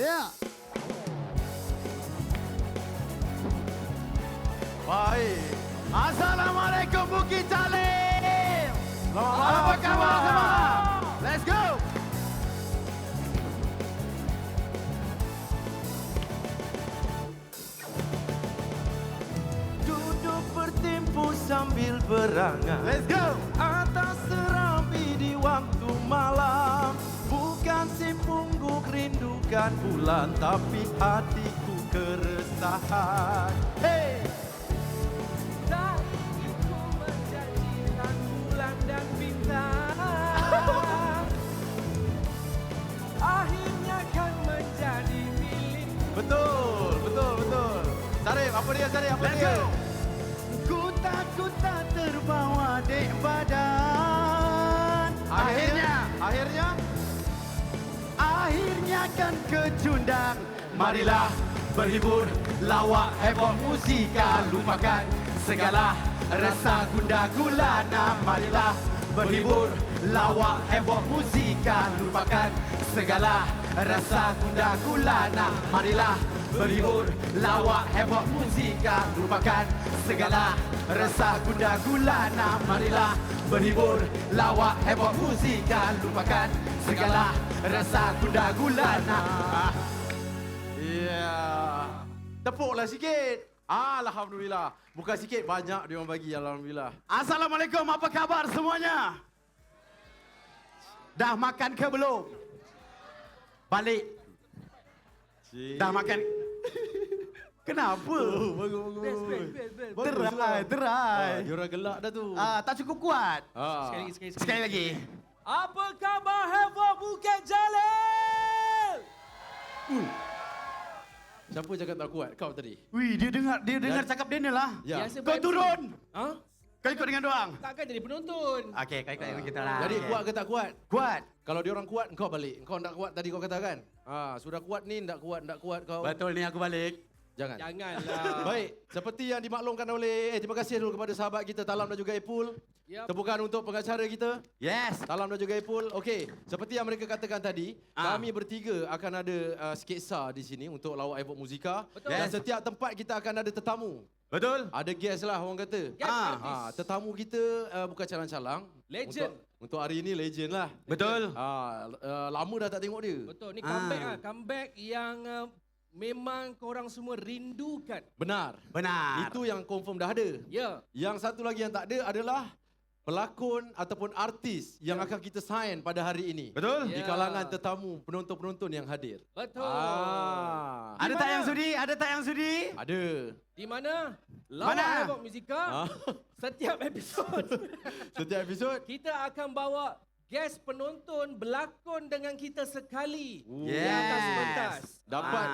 Ya. Baik. Assalamualaikum Bukit Jalil. Selamat malam. Apa khabar semua? Let's go. Duduk bertempu sambil berangan. Let's go. Atas serambi di waktu malam. Bukan si pungguk rindukan bulan, tapi hatiku keresahan. Hey. Hatiku menjanjikan bulan dan bintang. Akhirnya kan menjadi milik. Betul. Sarip, apa dia Sarip? Apa dia? Ku takut tak terbawa dek badan. Akhirnya kan kecundang. Marilah berhibur, lawak heboh musika, lupakan segala rasa gundah gulana. Marilah berhibur, lawak heboh musika, lupakan segala rasa gundah gulana. Marilah berhibur, lawak heboh musika, lupakan segala rasa gundah gulana. Marilah berhibur, lawak heboh musika, lupakan segala rasa gundah gulana. Ya, tepuklah sikit. Alhamdulillah. Bukan sikit, banyak dia orang bagi. Alhamdulillah. Assalamualaikum, apa khabar semuanya? Dah makan ke belum? Balik. Dah makan. Kenapa? Best. Terai. Dia orang gelak dah tu. Tak cukup kuat. Sekali lagi. Apa khabar heboh Bukit Jalil? Siapa cakap tak kuat? Kau tadi. Wih, dia dengar cakap Daniel lah. Ya. Biasa Kau MC. turun. Ha? Kau ikut dengan doang. Takkan jadi penonton. Okey, kau ikut dengan kita lah. Jadi Okey. kuat ke tak kuat? Kuat. Kalau dia orang kuat, kau balik. Kau tak kuat tadi kau katakan. Sudah kuat ni, tak kuat kau. Betul ni aku balik. Jangan. Janganlah. Baik, seperti yang dimaklumkan oleh terima kasih dulu kepada sahabat kita Talam dan juga Ipul. Yap. Tepukan untuk pengacara kita. Yes. Talam dan juga Ipul. Okey, seperti yang mereka katakan tadi, kami bertiga akan ada sketsa di sini untuk lawak Evok Muzika. Betul. Dan Yes. setiap tempat kita akan ada tetamu. Betul. Ada guest lah orang kata. Guest artis. Tetamu kita bukan calang-calang. Legend. Untuk hari ini legend lah. Betul. Lama dah tak tengok dia. Betul, ni comeback comeback yang memang korang semua rindukan. Benar. Benar. Itu yang confirm dah ada. Ya. Yang satu lagi yang tak ada adalah pelakon ataupun artis yang akan kita sign pada hari ini. Betul. Di Ya. kalangan tetamu penonton-penonton yang hadir. Betul. Ada tak yang sudi? Ada tak yang sudi? Ada. Di mana? Mana? Lawak Heboh Muzika. Setiap episod Setiap episod. kita akan bawa guest penonton berlakon dengan kita sekali. Yes. Di atas pentas. Dapat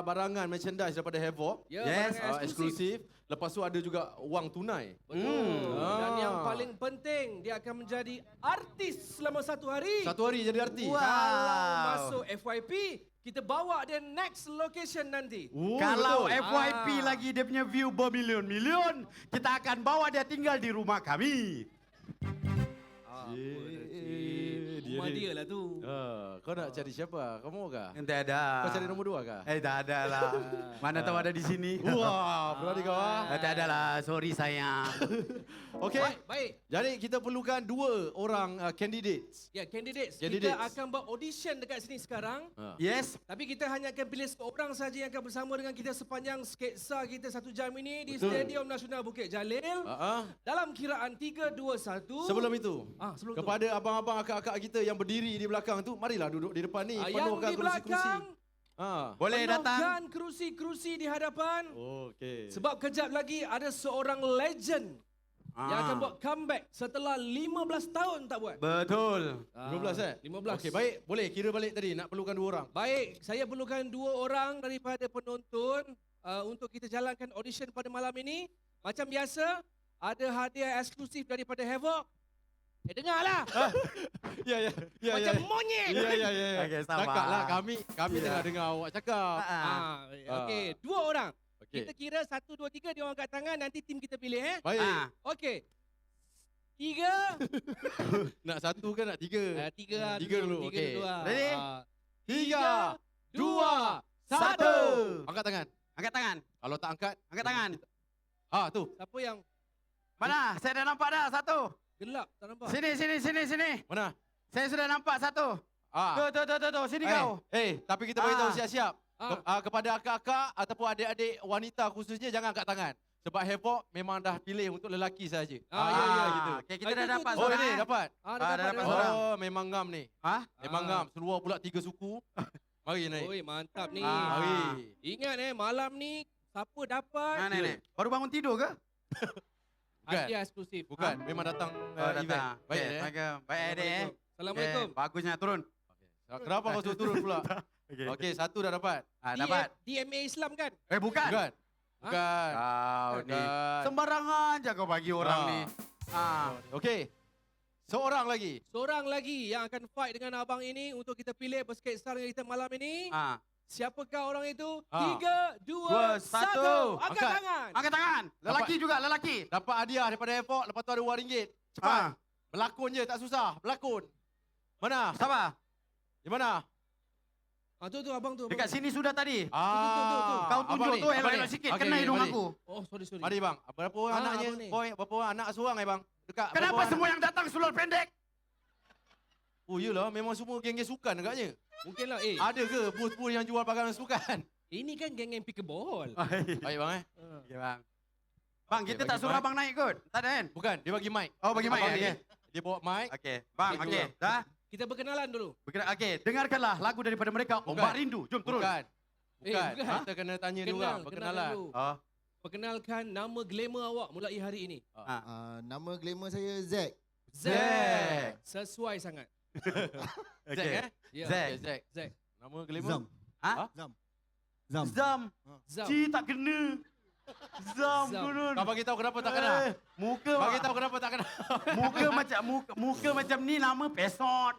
barangan merchandise daripada Havoc. Ya, Yes. barangan Eksklusif. Lepas tu ada juga wang tunai. Betul. Dan yang paling penting, dia akan menjadi artis selama 1 hari. Satu hari jadi artis. Wow. Kalau masuk FYP, kita bawa dia next location nanti. Kalau Betul. FYP lagi dia punya view bermilion-milion, kita akan bawa dia tinggal di rumah kami. Rumah dia lah tu. Kau nak cari siapa? Kamu kah? Tidak ada. Kau cari nombor 2 kah? Tak ada lah. Mana tahu ada di sini. Wah, berani kau Tak ada lah. Sorry sayang. Okey. Baik. Jadi kita perlukan 2 orang candidates. Ya, candidates. Candidates. Kita akan buat audition dekat sini sekarang. Yes. Tapi kita hanya akan pilih seorang saja yang akan bersama dengan kita sepanjang sketsa kita 1 jam ini di Betul. Stadium Nasional Bukit Jalil. Dalam kiraan 3, 2, 1. Sebelum itu, sebelum kepada abang-abang akak-akak kita yang berdiri di belakang tu, marilah duduk di depan ni. yang Penuhkan di kerusi-kerusi. belakang, Boleh datang. penuhkan kerusi-kerusi di hadapan. Okey. Sebab kejap lagi ada seorang legend yang akan buat comeback setelah 15 tahun tak buat. Betul. 15 15. Okey, baik. Boleh kira balik tadi. Nak perlukan 2 orang. Baik, saya perlukan 2 orang daripada penonton untuk kita jalankan audition pada malam ini. Macam biasa, ada hadiah eksklusif daripada Havoc. Dengarlah. Ya. Macam monyet. Ya. Okey, sabar. Cakaplah kami tengah dengar awak cakap. Okey, 2 orang. Okey. Kita kira 1, 2, 3 dia orang angkat tangan, nanti tim kita pilih Baik. Okey. 3. Nak 1 ke nak 3? 3 Tiga dulu, okey. dulu. Ready? 3, 2, 1. Angkat tangan. Angkat tangan. Kalau tak angkat, Angkat tangan. tu. Siapa yang Mana? Saya dah nampak dah satu. gelap? Tak nampak. Sini. Mana? Saya sudah nampak satu. Ah. Tuh. Sini kau. Tapi kita beritahu Ah. siap-siap. Kepada akak-akak ataupun adik-adik wanita khususnya jangan angkat tangan. Sebab havoc memang dah pilih untuk lelaki saja. Ya, gitu. Okay, kita dah Itu, dapat tu. Oh, seorang. ini dapat. Dah dah dapat dapat. seorang. Oh, memang ngam ni. Ha? Memang ngam. Seluar pula 3 suku. Mari naik. Oi, mantap ni. Mari. Ingat malam ni siapa dapat Mana ni? Baru bangun tidur ke? Bukan. hadiah eksklusif. Bukan, memang datang event. Datang. Baik, Okay, eh? baik adik. Assalamualaikum. Bagusnya turun. Kenapa kau suruh turun pula? Okay. Okey, satu dah dapat. Dapat. DMA Islam kan? Bukan. Bukan. Bukan. Kau ni. Bukan. Sembarangan je kau bagi orang Ah. ni. Okey. Seorang lagi. Seorang lagi yang akan fight dengan abang ini untuk kita pilih basket star yang kita malam ini. Siapakah orang itu? 3, 2, 1. Angkat Angkat. tangan. Angkat tangan. Lelaki juga, lelaki. Dapat hadiah daripada airport, lepas tu ada RM1. Cepat. Berlakon je, tak susah. Berlakon. Mana? Sabar. Di mana? Tu abang tu. Dekat sini sudah tadi. tu. Kau abang tunjuk ni, tu abang elok-elok ni. sikit. Okey, Kena hidung mari. aku. Oh, sorry. Mari bang. Berapa orang anaknya? abang ni. Boy, berapa orang anak seorang bang? Dekat. Kenapa berapa orang semua yang datang seluar pendek? Oh, yelah. Memang semua geng-geng sukan agaknya. Mungkinlah Ada ke booth-booth yang jual pakaian sukan? ini kan geng-geng pickleball. Baik bang Okey bang. Bang, Okey, kita tak bagi suruh mic. abang naik kot. Tak ada kan? Bukan, dia bagi mic. Oh, bagi mic. Abang ni, Okey. Dia bawa mic. Okey. Bang, Okey, okey. turun. Dah? Kita berkenalan dulu. Okey, dengarkanlah lagu daripada mereka. Bukan. Ombak Rindu. Jom turun. Bukan. bukan. Kita kena tanya dulu lah. Perkenalan. dulu. Oh. Perkenalkan nama glamour awak mulai hari ini. Nama glamour saya Zack. Zack. Sesuai sangat. Zack Okey. Ya. Zack. Okay, Zack. Zack. Nama glamour? Zam. Ha? Zam. Zam. Zam. Zam. Ci tak kena. Zam Zam. kunun. Kau bagi tahu kenapa tak kena? Muka Bagi tahu kenapa tak kena? muka macam ni nama pesot.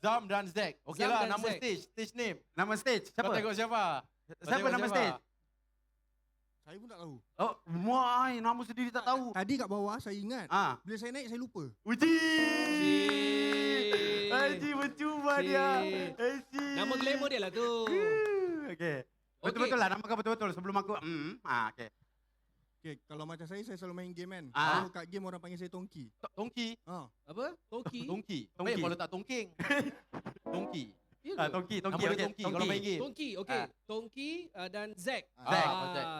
Zam dan Zack. Okey Zam lah, dan nama Zack. stage name. Nama stage. Kau Siapa? tengok siapa? Kau Siapa tengok nama stage? Saya pun tak tahu. Oh, muai nama sendiri tak tahu. Tadi kat bawah saya ingat. Bila saya naik saya lupa. Uji. Cik. Haji mencuba Cik. dia. Haji. Nama glamour dia lah tu. Okey. Betul-betul lah nama kau betul-betul sebelum aku. Okey. Okay, kalau macam saya selalu main game kan. Ah. Kalau kat game orang panggil saya Tongki. Tongki. Apa? Toki. Tongki. Tongki. Baik kalau tak tongking. Tongki. Ya ke? Tongki, Nama Tongki. dia Okey, Tongki kalau main game. Tongki, okey. Tongki dan Zack. Zack.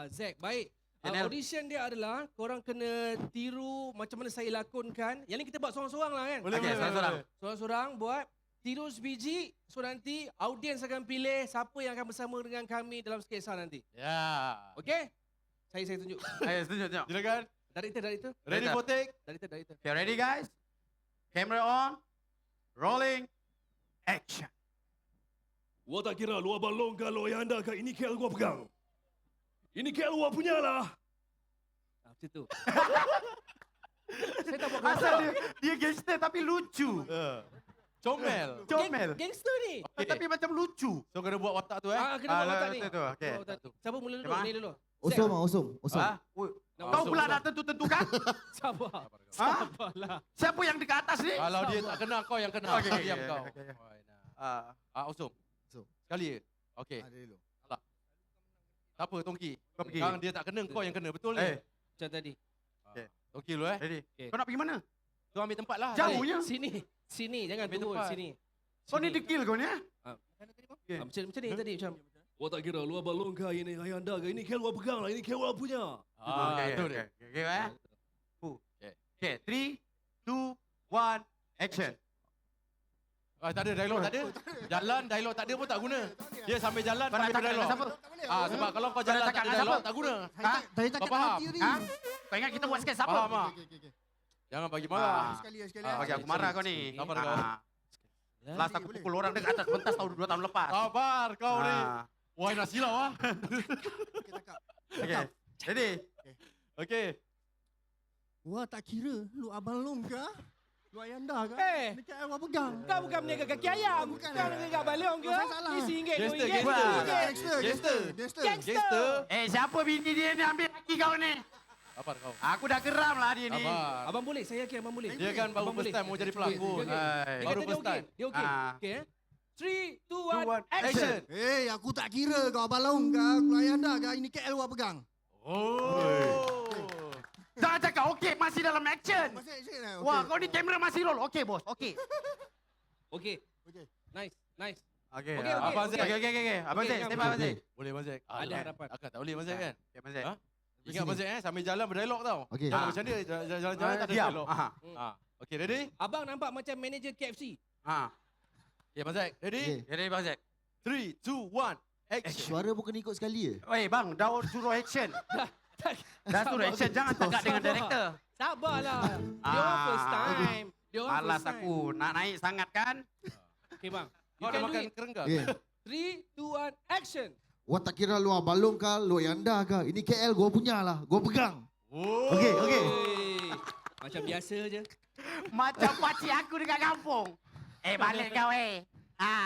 Zack. Baik. Channel. Audition dia adalah korang kena tiru macam mana saya lakonkan. Yang ni kita buat seorang-seorang lah kan. Boleh, Okey, boleh, seorang-seorang. boleh. Seorang-seorang buat tiru sebiji. So nanti audiens akan pilih siapa yang akan bersama dengan kami dalam sketsa nanti. Ya. Okey? Saya tunjuk. Ayo, tunjuk. Silakan. Director. Ready for take? Director. Okay, ready guys? Camera on. Rolling. Action. Gua tak kira lu abang long kalau yang anda kat ini KL gua pegang. Ini KL gua punya lah. Macam tu. Saya tak buat Asal kelakar. dia gangster tapi lucu. Comel. Comel. Gangster ni. Okey. Tapi macam lucu. So kena buat watak tu Kena buat watak ni. Itu, okey. Buat watak tu. Siapa mula dulu? Macam mana? Ni dulu. Osum ah, Osum. Oi, Nak kau masuk pula dulu. dah tentu-tentukan? Sabar. Ha? Sabarlah. Siapa yang dekat atas ni? Kalau dia tak kena, kau yang kena. Okey, Diam okey, kau. okey. Ah, Usum. Usum. Sekali je. Okey. Ada dulu. Tak apa, Tongki. Kau pergi. Sekarang dia tak kena, kau yang kena. Betul ni? Macam tadi. Tongki dulu Ready? Okey. Kau nak pergi mana? Tu ambil tempat lah. Jauhnya. Sini. Jangan Ambil turun. tempat. Sini. Kau ni dekil kau ni? Macam ni tadi. Macam. Gua tak kira lu abang long kah ini ayah anda ke ini KL gua pegang lah. Ini KL gua punya. Itu dia. Okay, 3, 2, 1, action. Tak ada dialog, tak ada. Jalan, dialog tak ada pun tak guna. Dia sambil jalan, Kau nak sambil cakap dialog. dengan siapa? Sebab kalau kau Kau jalan nak tak cakap ada dengan dialog, siapa? tak guna. Ha? Saya tak Kau kat faham? hati tadi. Ha? Kau ingat kita buat sketch siapa? Faham tak? Okey. Jangan bagi marah. Sekali. Okey, aku marah kau ni. Sabar kau. Last aku pukul orang dekat atas pentas tahun 2 tahun lepas. Sabar kau ni. Wah, nak silau ah. Okey, cakap. Okey. Ready? Okey. Wah, tak kira lu abang long kah? Lu ayah anda kah? Eh. Dekat awak pegang. Kau bukan meniaga kaki ayam. Bukan. Kau meniaga balong ke? Oh, saya salah. Ni RM1, Gangster, RM2. gangster. Gangster. Gangster. Siapa bini dia ni ambil laki kau ni? Sabar kau. Aku dah geram lah dia ni. Sabar. Abang boleh, saya yakin abang boleh. Dia kan baru Abang first boleh. time mau jadi pelakon. Okey. Hai. Dia Baru kata dia first okey. time. Dia okey. Ah. Okey 3, 2, 2, 1, action. Eh, aku tak kira kau abang long kah, keluar anda kah, ini KL gua pegang. Oh. Jangan cakap okey, masih dalam action. Masih action lah. Wah, kau ni kamera masih roll. Okey, bos. Okey. Okey. Okey. Nice, nice. Okey, Okey, Abang okey. Zack. Okey. Abang Okey, Zack, yang step Abang betul. Zack. Boleh Abang Zack? Ada harapan. Akak tak boleh Abang Zack kan? Okey, Abang Zack. Ha? Ingat Abang Zack sambil jalan berdialog tau. Okey. Jangan macam dia jalan-jalan tak ada Diam. dialog. Aha. Ha. Okey, ready? Abang nampak macam manager KFC. Ha. Okay, Abang Zack. Ready? Okey. Jadi Abang Zack. 3, 2, 1, action. Suara bukan ikut sekali je. Oi, bang, dah suruh action. Dah suruh action, jangan cakap dengan director. Sabarlah. Dia orang first time. Dia orang Malas first time. aku nak naik sangat kan? Okey bang. You Kau can dah do makan it. kerenggang? Okey. 3, 2, 1, action. Wah tak kira luar balong kah, luar yanda kah. Ini KL gua punya lah, gua pegang. Oh. Okey. Hey. Macam biasa je. Macam pakcik aku dekat kampung. Balik kau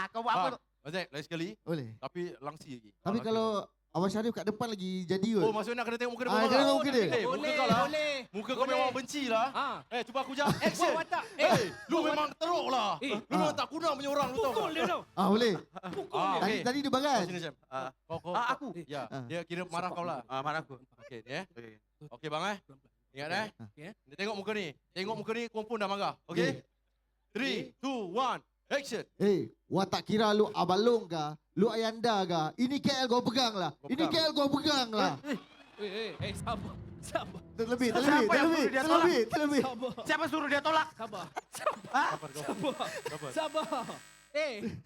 kau buat apa tu? Abang Zack, lain sekali. Boleh. Tapi langsi lagi. Tapi kalau Abang Syarif kat depan lagi jadi Oh, kot. maksudnya nak kena tengok muka dia. Ah, bawah kena lah. tengok muka dia. Eh, muka Boleh, kau lah. boleh. Muka kau Boleh. memang benci lah. Ha. Cuba aku jap. Action. Buat watak. Lu memang teruk lah. Eh, Lu memang tak guna punya orang, lu tahu Pukul tak? dia tau. Boleh. Pukul Ah, dia. Tadi okey. tadi dia Kau bagan. sini, Syam. Kau. aku. Ya, Ah. dia kira marah kau lah. Marah aku. Okey, ni Okey. Okey bang Ingat Okey, eh. Dia tengok muka ni. Tengok muka ni, kau pun dah marah. Okey? 3, 2, 1, action. Eh, wah tak kira lu abang long kah, lu ayanda kah. Ini KL gua pegang lah. Gua Ini pegang. KL gua pegang lah. Sabar. Sabar. Terlebih, Siapa yang suruh dia tolak? terlebih. Sabar. Siapa suruh dia tolak? Sabar. Sabar kau. Sabar.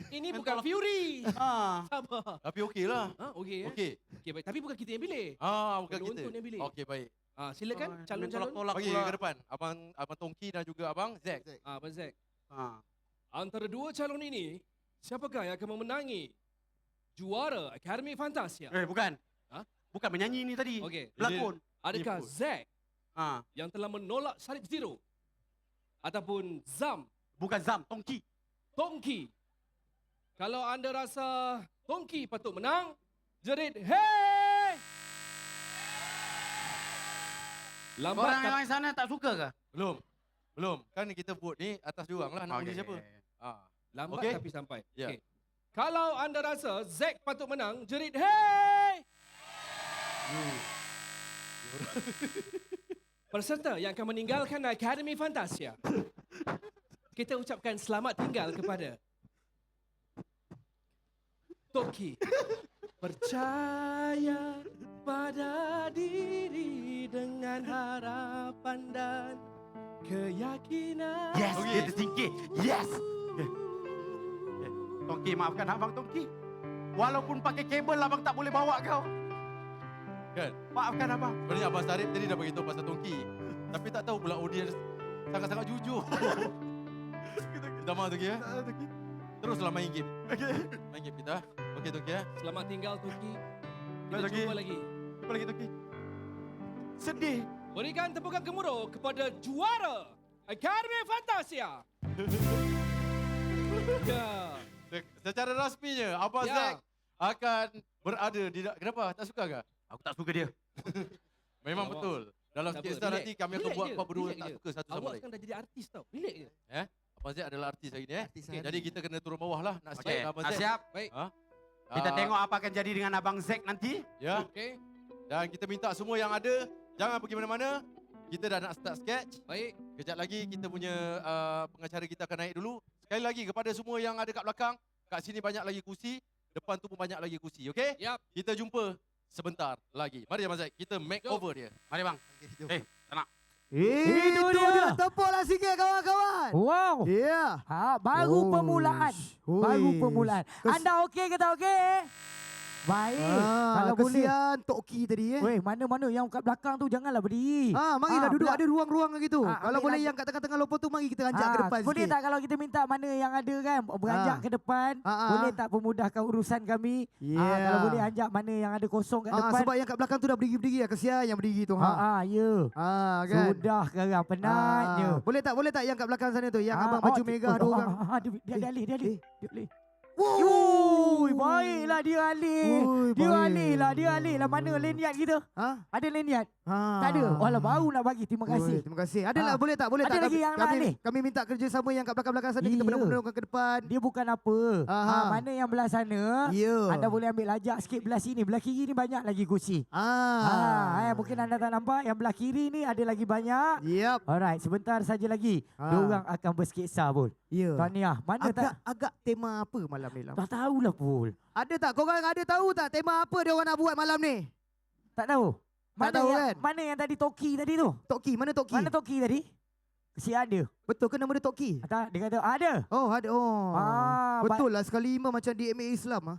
Ini bukan Fury. Sabar. Tapi okey lah. Okey ya. Okey. Okey baik. Tapi bukan kita yang pilih. Bukan kita. Penonton yang pilih. Okey, baik. Silakan calon-calon. Tolak Bagi pula. ke depan. Abang Tongki dan juga Abang Zack. Abang Zack. Ha. Antara dua calon ini, siapakah yang akan memenangi juara Akademi Fantasia? Bukan. Ha? Bukan menyanyi ni tadi. Okey. Pelakon. Adakah Input. Zack Ha. yang telah menolak salib zero? Ataupun Zam, Bukan Zam, Tongki. Tongki? Kalau anda rasa Tongki patut menang, jerit hey! Lambat Orang tapi yang sana tak suka ke? Belum. Kan kita vote ni atas dia orang lah nak undi siapa. lambat Okey. tapi sampai. Ya. Okey. Kalau anda rasa Zack patut menang, jerit hey! Peserta yang akan meninggalkan Akademi Fantasia. Kita ucapkan selamat tinggal kepada Toki. Percaya pada diri dengan harapan dan keyakinan. Yes, Okey. dia tersingkir. Yes. Tongki, maafkan abang Tongki. Walaupun pakai kabel abang tak boleh bawa kau. Kan? Maafkan abang. Sebenarnya Abang Sarip tadi dah beritahu pasal Tongki. Tapi tak tahu pula audiens sangat-sangat jujur. Kita mahu Tongki ya? Teruslah main game. Main game kita. Okey Tongki ya? Selamat tinggal Toki. Kita Toki. jumpa lagi. Apa lagi Tongki? Sedih. Berikan tepukan gemuruh kepada juara Akademi Fantasia. Ya. Secara rasminya Abang Ya. Zack akan berada di kenapa? Tak suka ke? Aku tak suka dia. Memang Awak- betul. Dalam Sabar, sikit saat relax. nanti kami akan Relax buat je, kau berdua relax tak je. suka satu sama Awak lain. sekarang dah jadi artis tau. Relax je. Abang Zack adalah artis hari ni Artis hari Jadi ni. kita kena turun bawah lah nak Okey, siap Abang Zack. siap. Baik. Kita Ah, tengok apa akan jadi dengan abang Zack nanti. Ya. Okey. Dan kita minta semua yang ada jangan pergi mana-mana. Kita dah nak start sketch. Baik. Kejap lagi kita punya pengacara kita akan naik dulu. Sekali lagi kepada semua yang ada kat belakang, kat sini banyak lagi kursi, depan tu pun banyak lagi kursi, okey? Yap. Kita jumpa sebentar lagi. Mari Abang Zack, kita make Jom. over dia. Mari bang. Tak nak. Itu dia. Tepuklah sikit kawan-kawan. Wow. Ya. Baru Oh, permulaan. hui. Baru permulaan. Anda okey ke tak okey? Baik. Kalau boleh. Kesian Toki tadi Weh, mana-mana yang kat belakang tu janganlah berdiri. Marilah duduk belak- ada ruang-ruang gitu. Kalau ambil boleh lagi. yang kat tengah-tengah lopor tu mari kita anjak ke depan boleh sikit. tak kalau kita minta mana yang ada kan beranjak ke depan? Boleh tak pemudahkan urusan kami? Yeah. Kalau boleh anjak mana yang ada kosong kat depan. Sebab yang kat belakang tu dah berdiri-berdiri ya. Kesian yang berdiri tu. Ya. Kan. Sudah sekarang penatnya. Boleh tak yang kat belakang sana tu yang abang baju megah tu orang. Dia alih. Dia alih. Wow. Baiklah. lah dia alih. Ui, Dia baik. alih lah. Mana lanyard kita? Ha? Ada lanyard? Ha. Tak ada. Walah baru nak bagi. Terima kasih. Terima kasih. Ada lah, Ah. boleh tak? Boleh Ada tak? lagi yang nak alih? Kami minta kerjasama yang kat belakang-belakang sana. Kita Ya. benar-benar ke depan. Dia bukan apa. Aha. Mana yang belah sana, Ya. anda boleh ambil lajak sikit belah sini. Belah kiri ni banyak lagi kursi. Mungkin anda tak nampak. Yang belah kiri ni ada lagi banyak. Yep. Alright, sebentar saja lagi. Diorang akan bersketsa pun. Ya. Tahniah. Mana tak? Agak tema apa malam ni lah? Tak tahulah pun. Ada tak? Korang ada tahu tak tema apa dia orang nak buat malam ni? Tak tahu. Tak tahu kan? Mana yang tadi Toki tadi tu? Toki, mana Toki? Mana Toki tadi? Si ada. Betul ke nama dia Toki? Tak, dia kata ada. Oh, ada. Oh. Betul ba- lah sekali lima macam di MA Islam.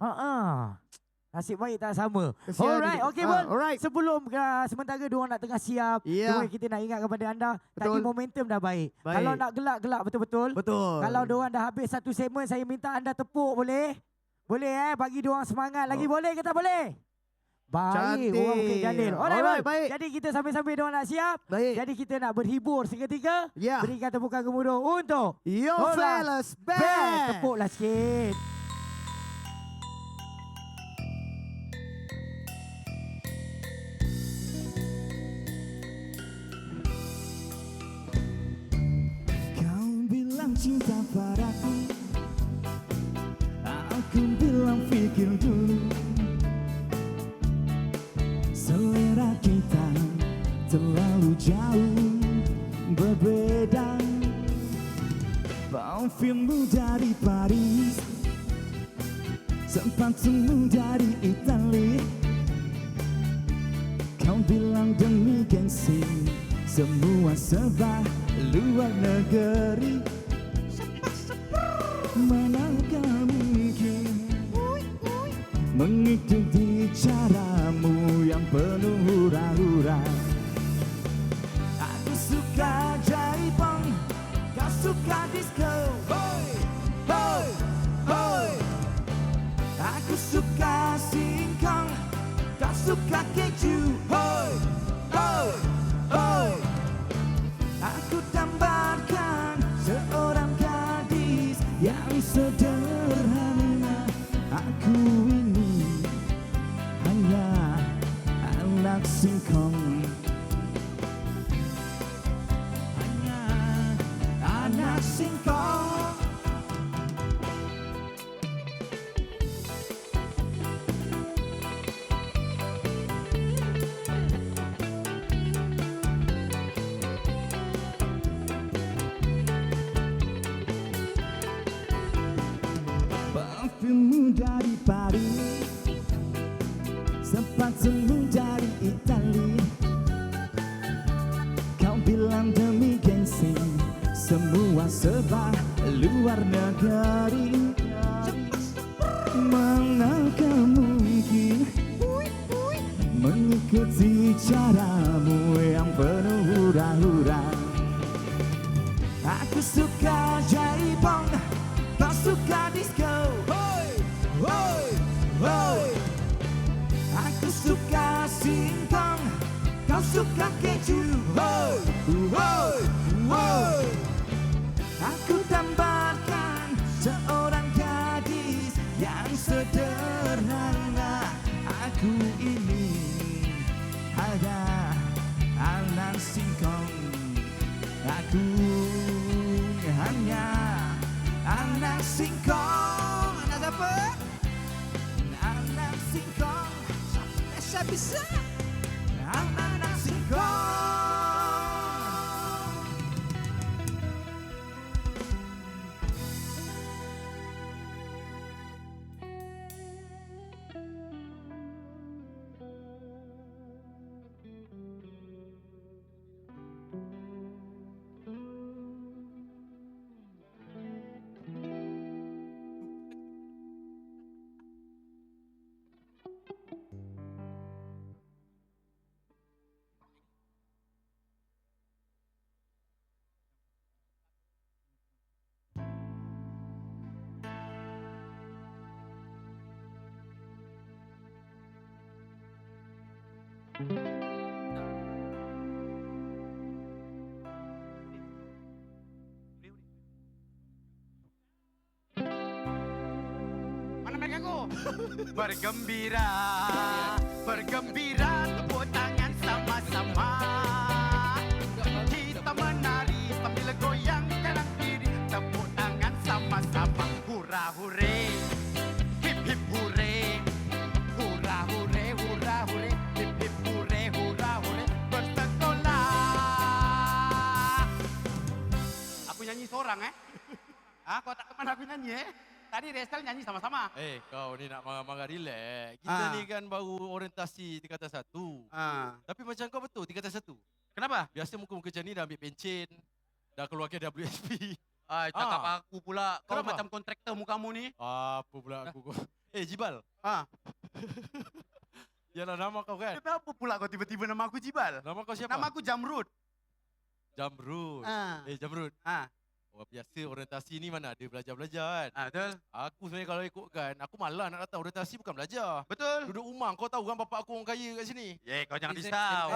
Nasib baik tak sama. Kesian Alright, dia. okey pun. Alright. Sebelum sementara diorang nak tengah siap, Ya. kita nak ingat kepada anda, tadi Betul. momentum dah baik. Baik. Kalau nak gelak-gelak betul-betul. Betul. Kalau diorang dah habis satu segmen, saya minta anda tepuk boleh? Boleh bagi diorang semangat lagi. Boleh ke tak boleh? Baik, Cantik. orang Bukit Jalil. Alright, Alright, baik. Jadi kita sambil-sambil diorang nak siap. Baik. Jadi kita nak berhibur seketika. Ya. Berikan tepukan gemuruh untuk Yo Hola. fellas Band. band. Tepuklah sikit. Kau bilang cinta padaku, aku bilang pikir dulu. Selera kita terlalu jauh berbeda. Parfummu dari Paris, sepatumu dari Italia. Kau bilang demi gengsi, semua serba luar negeri. Manakah mungkin mengikuti caramu yang penuh hura-hura. Aku suka jaipong, kau suka disco. Hoi, hoi, hoi. Aku suka singkong, kau suka keju. Hoi, hoi, hoi. Aku tambahkan seorang gadis yang sederhana. Aku ini hanya anak singkong, hanya anak singkong. Parfummu dari Paris, sepatumu dari Italia. Kau bilang demi gengsi, semua serba luar negeri. Manakah mungkin mengikuti caramu yang penuh hura-hura. Aku suka jaipong, kau suka disco. Hoi, hoi, hoi. Aku suka singkong, kau suka keju. Hoi, hoi, hoi. Aku tambahkan seorang gadis yang sederhana. Aku ini hanya anak singkong. Aku hanya anak singkong. Anak apa? Anak singkong. Sampai bisa. Anak singkong. Mana mereka ko? Bergembira, bergembira, tepuk tangan sama-sama. Kita menari sambil goyang kanan kiri, tepuk tangan sama-sama. Hurra hure, hip hip hure, hurra hure, hurra hure, hip hip hure, hurra hure. Bersekolah. Aku nyanyi seorang kau tak teman aku nyanyi Tadi Resel nyanyi sama-sama. Kau ni nak marah-marah relax. Kita ni kan baru orientasi tingkatan 1. Tapi macam kau betul tingkatan 1. Kenapa? Biasa muka-muka macam ni dah ambil pencen. Dah keluarkan WSP. Cakap aku pula. Kau Kenapa? macam kontraktor mukamu ni. Apa pula aku. Jibal. Yalah nama kau kan? Kenapa pula kau tiba-tiba nama aku Jibal? Nama kau siapa? Nama aku Jamrud. Jamrud. Jamrud. Orang biasa orientasi ni mana ada belajar-belajar kan? Betul. Aku sebenarnya kalau ikutkan, aku malas nak datang orientasi bukan belajar. Betul. Duduk rumah, kau tahu kan bapak aku orang kaya kat sini. Kau jangan Exactly. risau.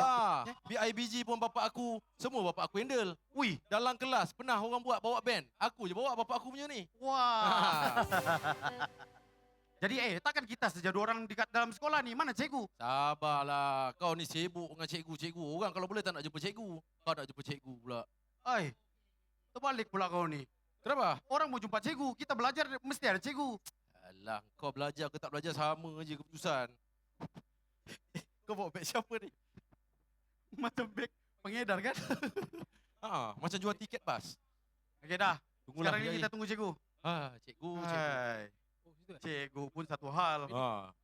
BIBG pun bapak aku, semua bapak aku handle. Wih. Dalam kelas pernah orang buat bawa band. Aku je bawa bapak aku punya ni. Wah. Jadi takkan kita sejadi orang dekat dalam sekolah ni? Mana cikgu? Sabarlah, kau ni sibuk dengan cikgu-cikgu. Orang kalau boleh tak nak jumpa cikgu. Kau nak jumpa cikgu pula. Terbalik pula kau ni. Kenapa? Orang mau jumpa cikgu, kita belajar mesti ada cikgu. Alah, kau belajar ke tak belajar sama je keputusan. Kau bawa beg siapa ni? Macam beg pengedar kan? Macam jual tiket bas. Okey dah. Tunggulah Sekarang ni kejap kita lagi. tunggu cikgu. Cikgu. Hai. Cikgu pun satu hal.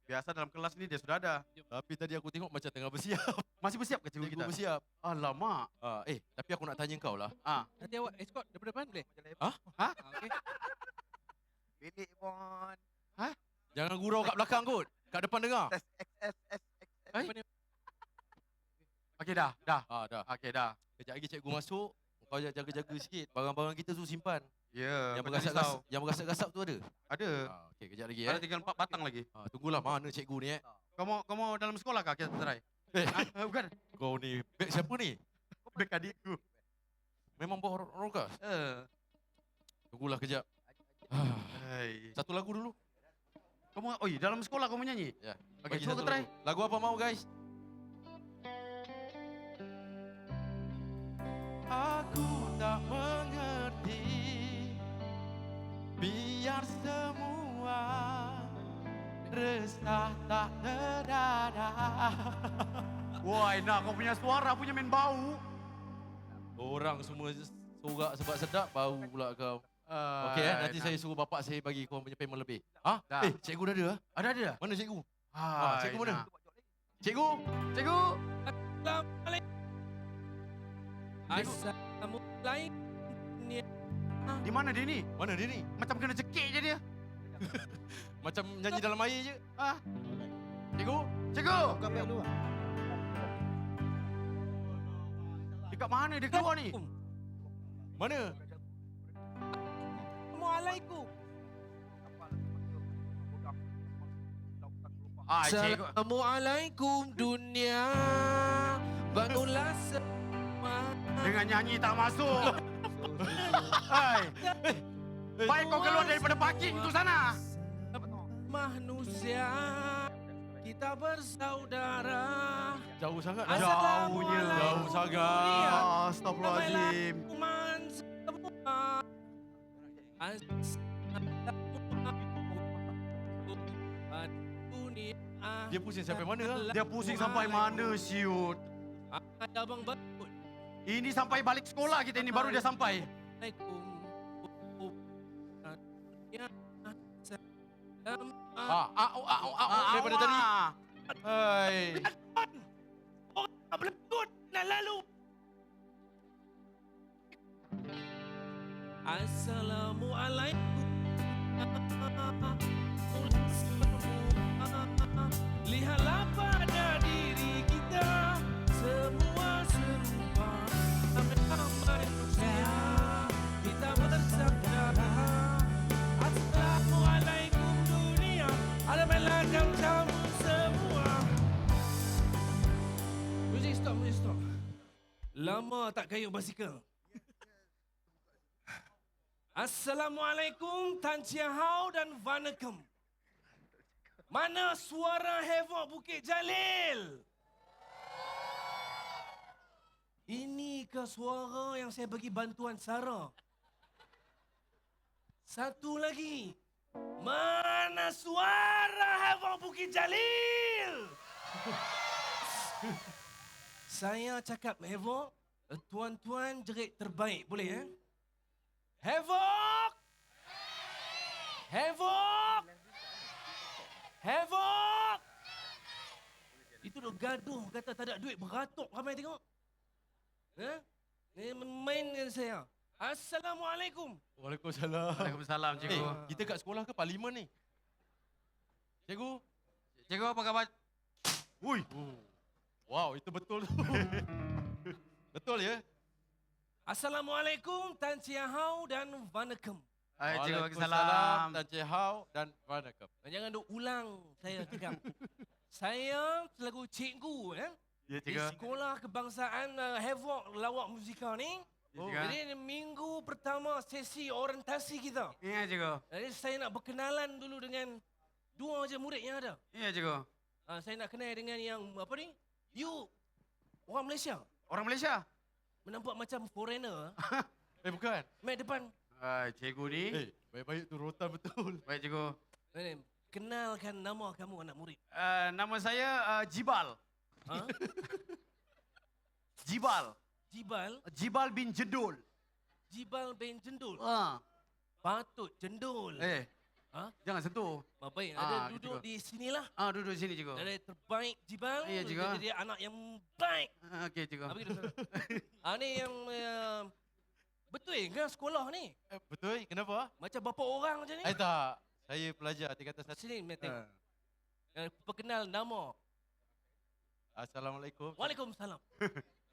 Biasa dalam kelas ni dia sudah ada. Tapi tadi aku tengok macam tengah bersiap. Masih bersiap ke cikgu Cikgu kita? bersiap. Alamak. Tapi aku nak tanya kau lah. Nanti awak escort daripada depan boleh? Hah? Okey. Bilik pun. Jangan gurau kat belakang kot. Kat depan dengar. Okey dah. Dah. Dah. Okey dah. Kejap lagi cikgu masuk. Kau jaga-jaga sikit. Barang-barang kita tu simpan. Ya, Yang bergasap-gasap tu ada? Ada. Okey, kejap lagi Ada tinggal 4 batang lagi. Tunggulah mana cikgu ni Kau mau dalam sekolah kah kita try? Bukan. Kau ni, beg siapa ni? Beg adikku. Memang bawa rokas? Tunggulah kejap. Hai. Satu lagu dulu. Dalam sekolah kau menyanyi? Ya. Okey, Bagi cuba satu kau try. Lagu apa mau guys? Aku tak mengerti. Biar semua resah tak terdadah. Wah, enak kau punya suara punya main bau. Orang semua sorak sebab sedap, bau pula kau. Okey nanti saya suruh bapak saya bagi kau punya payment lebih. Dah. Cikgu dah ada? Ada. Mana cikgu? Hai, Cikgu mana? nak. Cikgu? Cikgu. Assalamualaikum. Di mana dia ni? Mana dia ni? Macam kena cekik je dia. Macam nyanyi dalam air je. Cikgu? Cikgu. Dekat mana dia keluar ni? Mana? Assalamualaikum. Cikgu. Assalamualaikum dunia. Bangunlah semua. Dengan nyanyi tak masuk. Hai. Baik kau keluar daripada parking tu sana. Manusia kita bersaudara. Jauh sangat. Jauhnya. Jauh sangat. Astagfirullahaladzim. Kuman semua. Dunia. Dia pusing sampai mana lah? Dia pusing sampai mana siut? Ada abang bakut. Ini sampai balik sekolah kita ini baru dia sampai. Daripada tadi. Hai. Belakut nak lalu. Assalamualaikum. Lihatlah pada diri kita semua serupa. Memang manusia kita bersaudara. Assalamualaikum dunia. Ada belakang kamu semua. Music stop. Lama tak kayuh basikal. Assalamualaikum, Tan Chia Hao dan Vanakkam. Mana suara Havoc Bukit Jalil? Ini ke suara yang saya bagi bantuan Sarah? Satu lagi. Mana suara Havoc Bukit Jalil? Saya cakap Havoc, tuan-tuan jerit terbaik, boleh Havoc! Havoc! Havoc! Itu duk gaduh, kata tak ada duit, beratuk ramai tengok. Ni main dengan saya. Assalamualaikum. Waalaikumsalam. Waalaikumsalam, cikgu. Kita kat sekolah ke parlimen ni? Cikgu? Cikgu apa khabar? Ui. Wow, itu betul tu. Betul ya? Assalamualaikum, Tan Cia Hau dan Vanakem. Hai, cikgu. Waalaikumsalam. Waalaikumsalam. Dan Cik Hau dan Vanakem. Jangan duk ulang saya cakap. Saya selaku cikgu Ya, di sekolah kebangsaan Havoc Lawak Muzika ni. Oh. Jadi minggu pertama sesi orientasi kita. Ya, cikgu. Jadi saya nak berkenalan dulu dengan dua je murid yang ada. Ya, cikgu. Saya nak kenal dengan yang apa ni? You orang Malaysia. Orang Malaysia? Menampak macam foreigner. Bukan. Mat depan. Cikgu ni. Baik-baik tu rotan betul. Baik, cikgu. Kenalkan nama kamu anak murid. Nama saya Jibal. Ha? Jibal. Jibal. Jibal bin Jedul. Jibal bin Jendul. Ah. Patut jendul. Ha? Jangan sentuh. Baik, ada gitu duduk ke? di sinilah. Duduk sini, cikgu. Ada terbaik Jibal. Ya, cikgu. Jadi dia anak yang baik. Okey, cikgu. Apa gitu? Ni yang betul ke sekolah ni? Betul? Kenapa? Macam bapa orang macam ni? Tak. Saya pelajar tingkatan 1. Sini, Mat tengok. Perkenal nama. Assalamualaikum. Waalaikumsalam.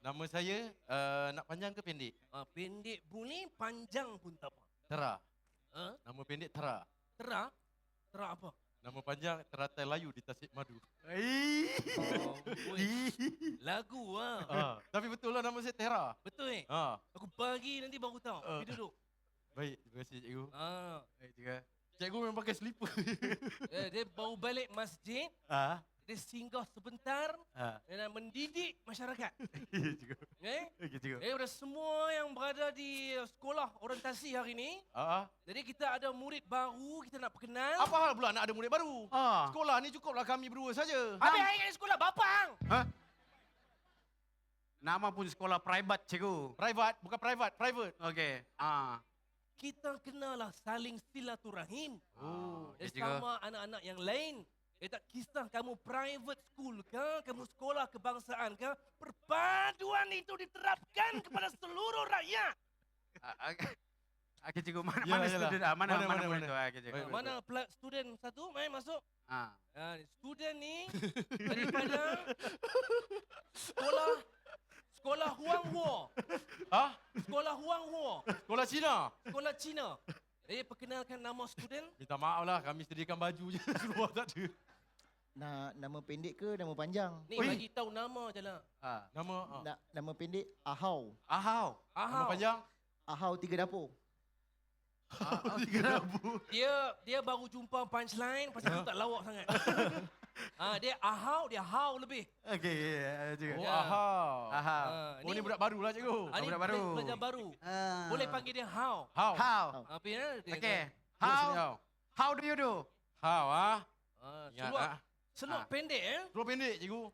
Nama saya nak panjang ke pendek? Pendek boleh, panjang pun tak apa. Tera. Ha? Nama pendek Tera. Tera? Tera apa? Nama panjang Teratai Layu di Tasik Madu. Oh, lagu Tapi betul lah nama saya Tera. Betul Aku bagi nanti baru tahu. Pergi duduk. Baik, terima kasih cikgu. Baik, cikgu. Cikgu memang pakai slipper. Dia baru balik masjid. Dia singgah sebentar dan mendidik masyarakat. Ya cikgu. Okey, cikgu. Daripada semua yang berada di sekolah orientasi hari ini, jadi kita ada murid baru, kita nak perkenal. Apa hal pula nak ada murid baru? Sekolah ni cukuplah kami berdua saja. Habis hari ini sekolah bapang. Nama pun sekolah private, cikgu. Private, bukan private, private. Okey. Kita kenalah saling silaturahim. Ya, cikgu. Sama anak-anak yang lain. Tak kisah kamu private school ke, kamu sekolah kebangsaan ke, perpaduan itu diterapkan kepada seluruh rakyat. Okey, cikgu. Mana Yalah, student? yalah. Mana Mana? murid tu? Okey, cikgu. Baik, baik. Mana student satu, mari masuk. Student ni daripada sekolah Huang Huo. Sekolah Huang Huo. Sekolah Cina. Sekolah Cina. Perkenalkan nama student. Minta maaf lah, kami sediakan baju je. Seluar tak ada. Nama pendek ke nama panjang? Ni bagi tahu nama je lah. Nama Nama pendek Ahau. Ahau. nama panjang. Ahau 3 dapur. Dia baru jumpa punchline pasal tu tak lawak sangat. Dia hau lebih. Okey, cikgu. Oh, Ya. Ahau. Oh, ni budak baru lah cikgu. Ni budak baru. Pelajar baru. Boleh panggil dia hau. How? How? Okey. Okey. How? How do you do? How, Ingat, Seluar pendek Seluar pendek cikgu.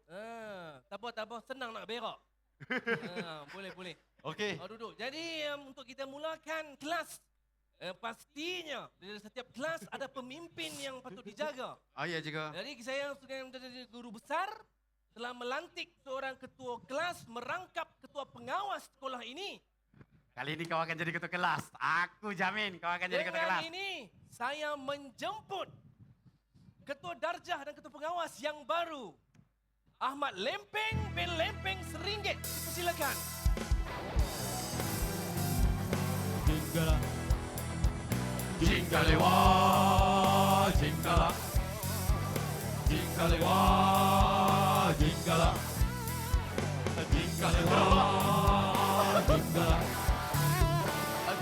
Tak apa. Senang nak berak. Boleh. Okey. Duduk. Jadi untuk kita mulakan kelas, pastinya di setiap kelas ada pemimpin yang patut dijaga. Ya, cikgu. Jadi saya sebagai guru besar telah melantik seorang ketua kelas merangkap ketua pengawas sekolah ini. Kali ini kau akan jadi ketua kelas. Aku jamin kau akan jadi ketua kelas. Dengan ini saya menjemput ketua darjah dan ketua pengawas yang baru. Ahmad Lempeng bin Lempeng Seringgit. Silakan. Jingalewa, jingala. Jingalewa, jingala. Jingalewa, jingala.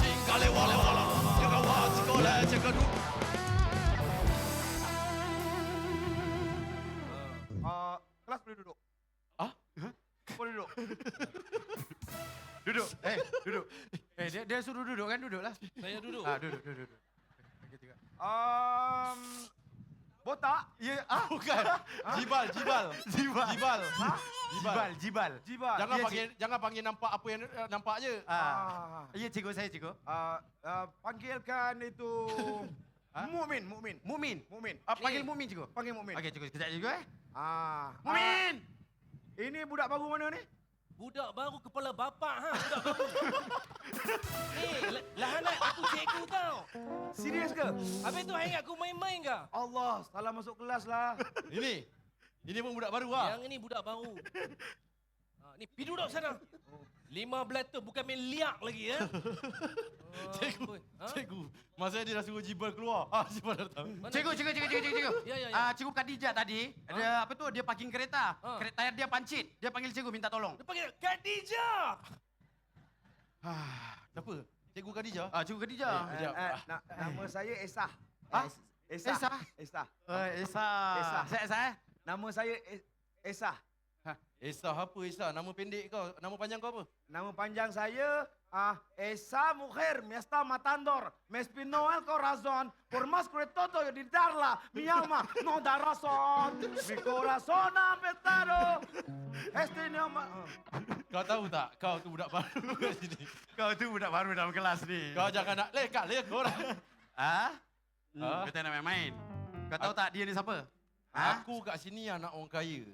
Jingalewa, jingala. Sekolah, sekolah. kelas boleh duduk. Ah? Boleh duduk. Duduk. Duduk. Dia suruh duduk kan? Duduklah. Saya duduk. Duduk. Botak? Ya, bukan. Jibal. Jibal. Jangan panggil nampak apa yang nampak je. Ya, cikgu saya, cikgu. Panggilkan itu Mukmin. Panggil Mukmin, cikgu. panggil Mukmin. Okey, cikgu. Sekejap, cikgu. Mukmin. Ini budak baru mana ni? Budak baru kepala bapak budak baru. Lahanat aku cikgu tau. Serius ke? Habis tu ingat aku main-main ke? Allah, salah masuk kelas lah. Ini pun budak baru lah. Yang ini budak baru. Ni pergi duduk sana. 15 tu bukan main liak lagi ya. Cikgu, masa dia dah suruh Jibal keluar. Jibal datang. Cikgu. Ya. Cikgu Khadijah tadi, dia apa tu? Dia parking kereta. Kereta dia pancit. Dia panggil cikgu minta tolong. Dia panggil Khadijah. Siapa? Cikgu Khadijah? Cikgu Khadijah. Sekejap. Nama saya Esah. Esah. Esah. Saya. Nama saya Esah. Esah apa Esah? Nama pendek kau. Nama panjang kau apa? Nama panjang saya Esa Mujer Miesta Matandor Mespinoel Corazon por más que todo yo darla mi alma no da razón mi corazón apretado este no Kau tahu tak? Kau tu budak baru kat sini. Kau tu budak baru dalam kelas ni. Kau jangan nak lekat orang. Kau tak nak main-main. Kau tahu tak dia ni siapa? Aku kat sini anak orang kaya.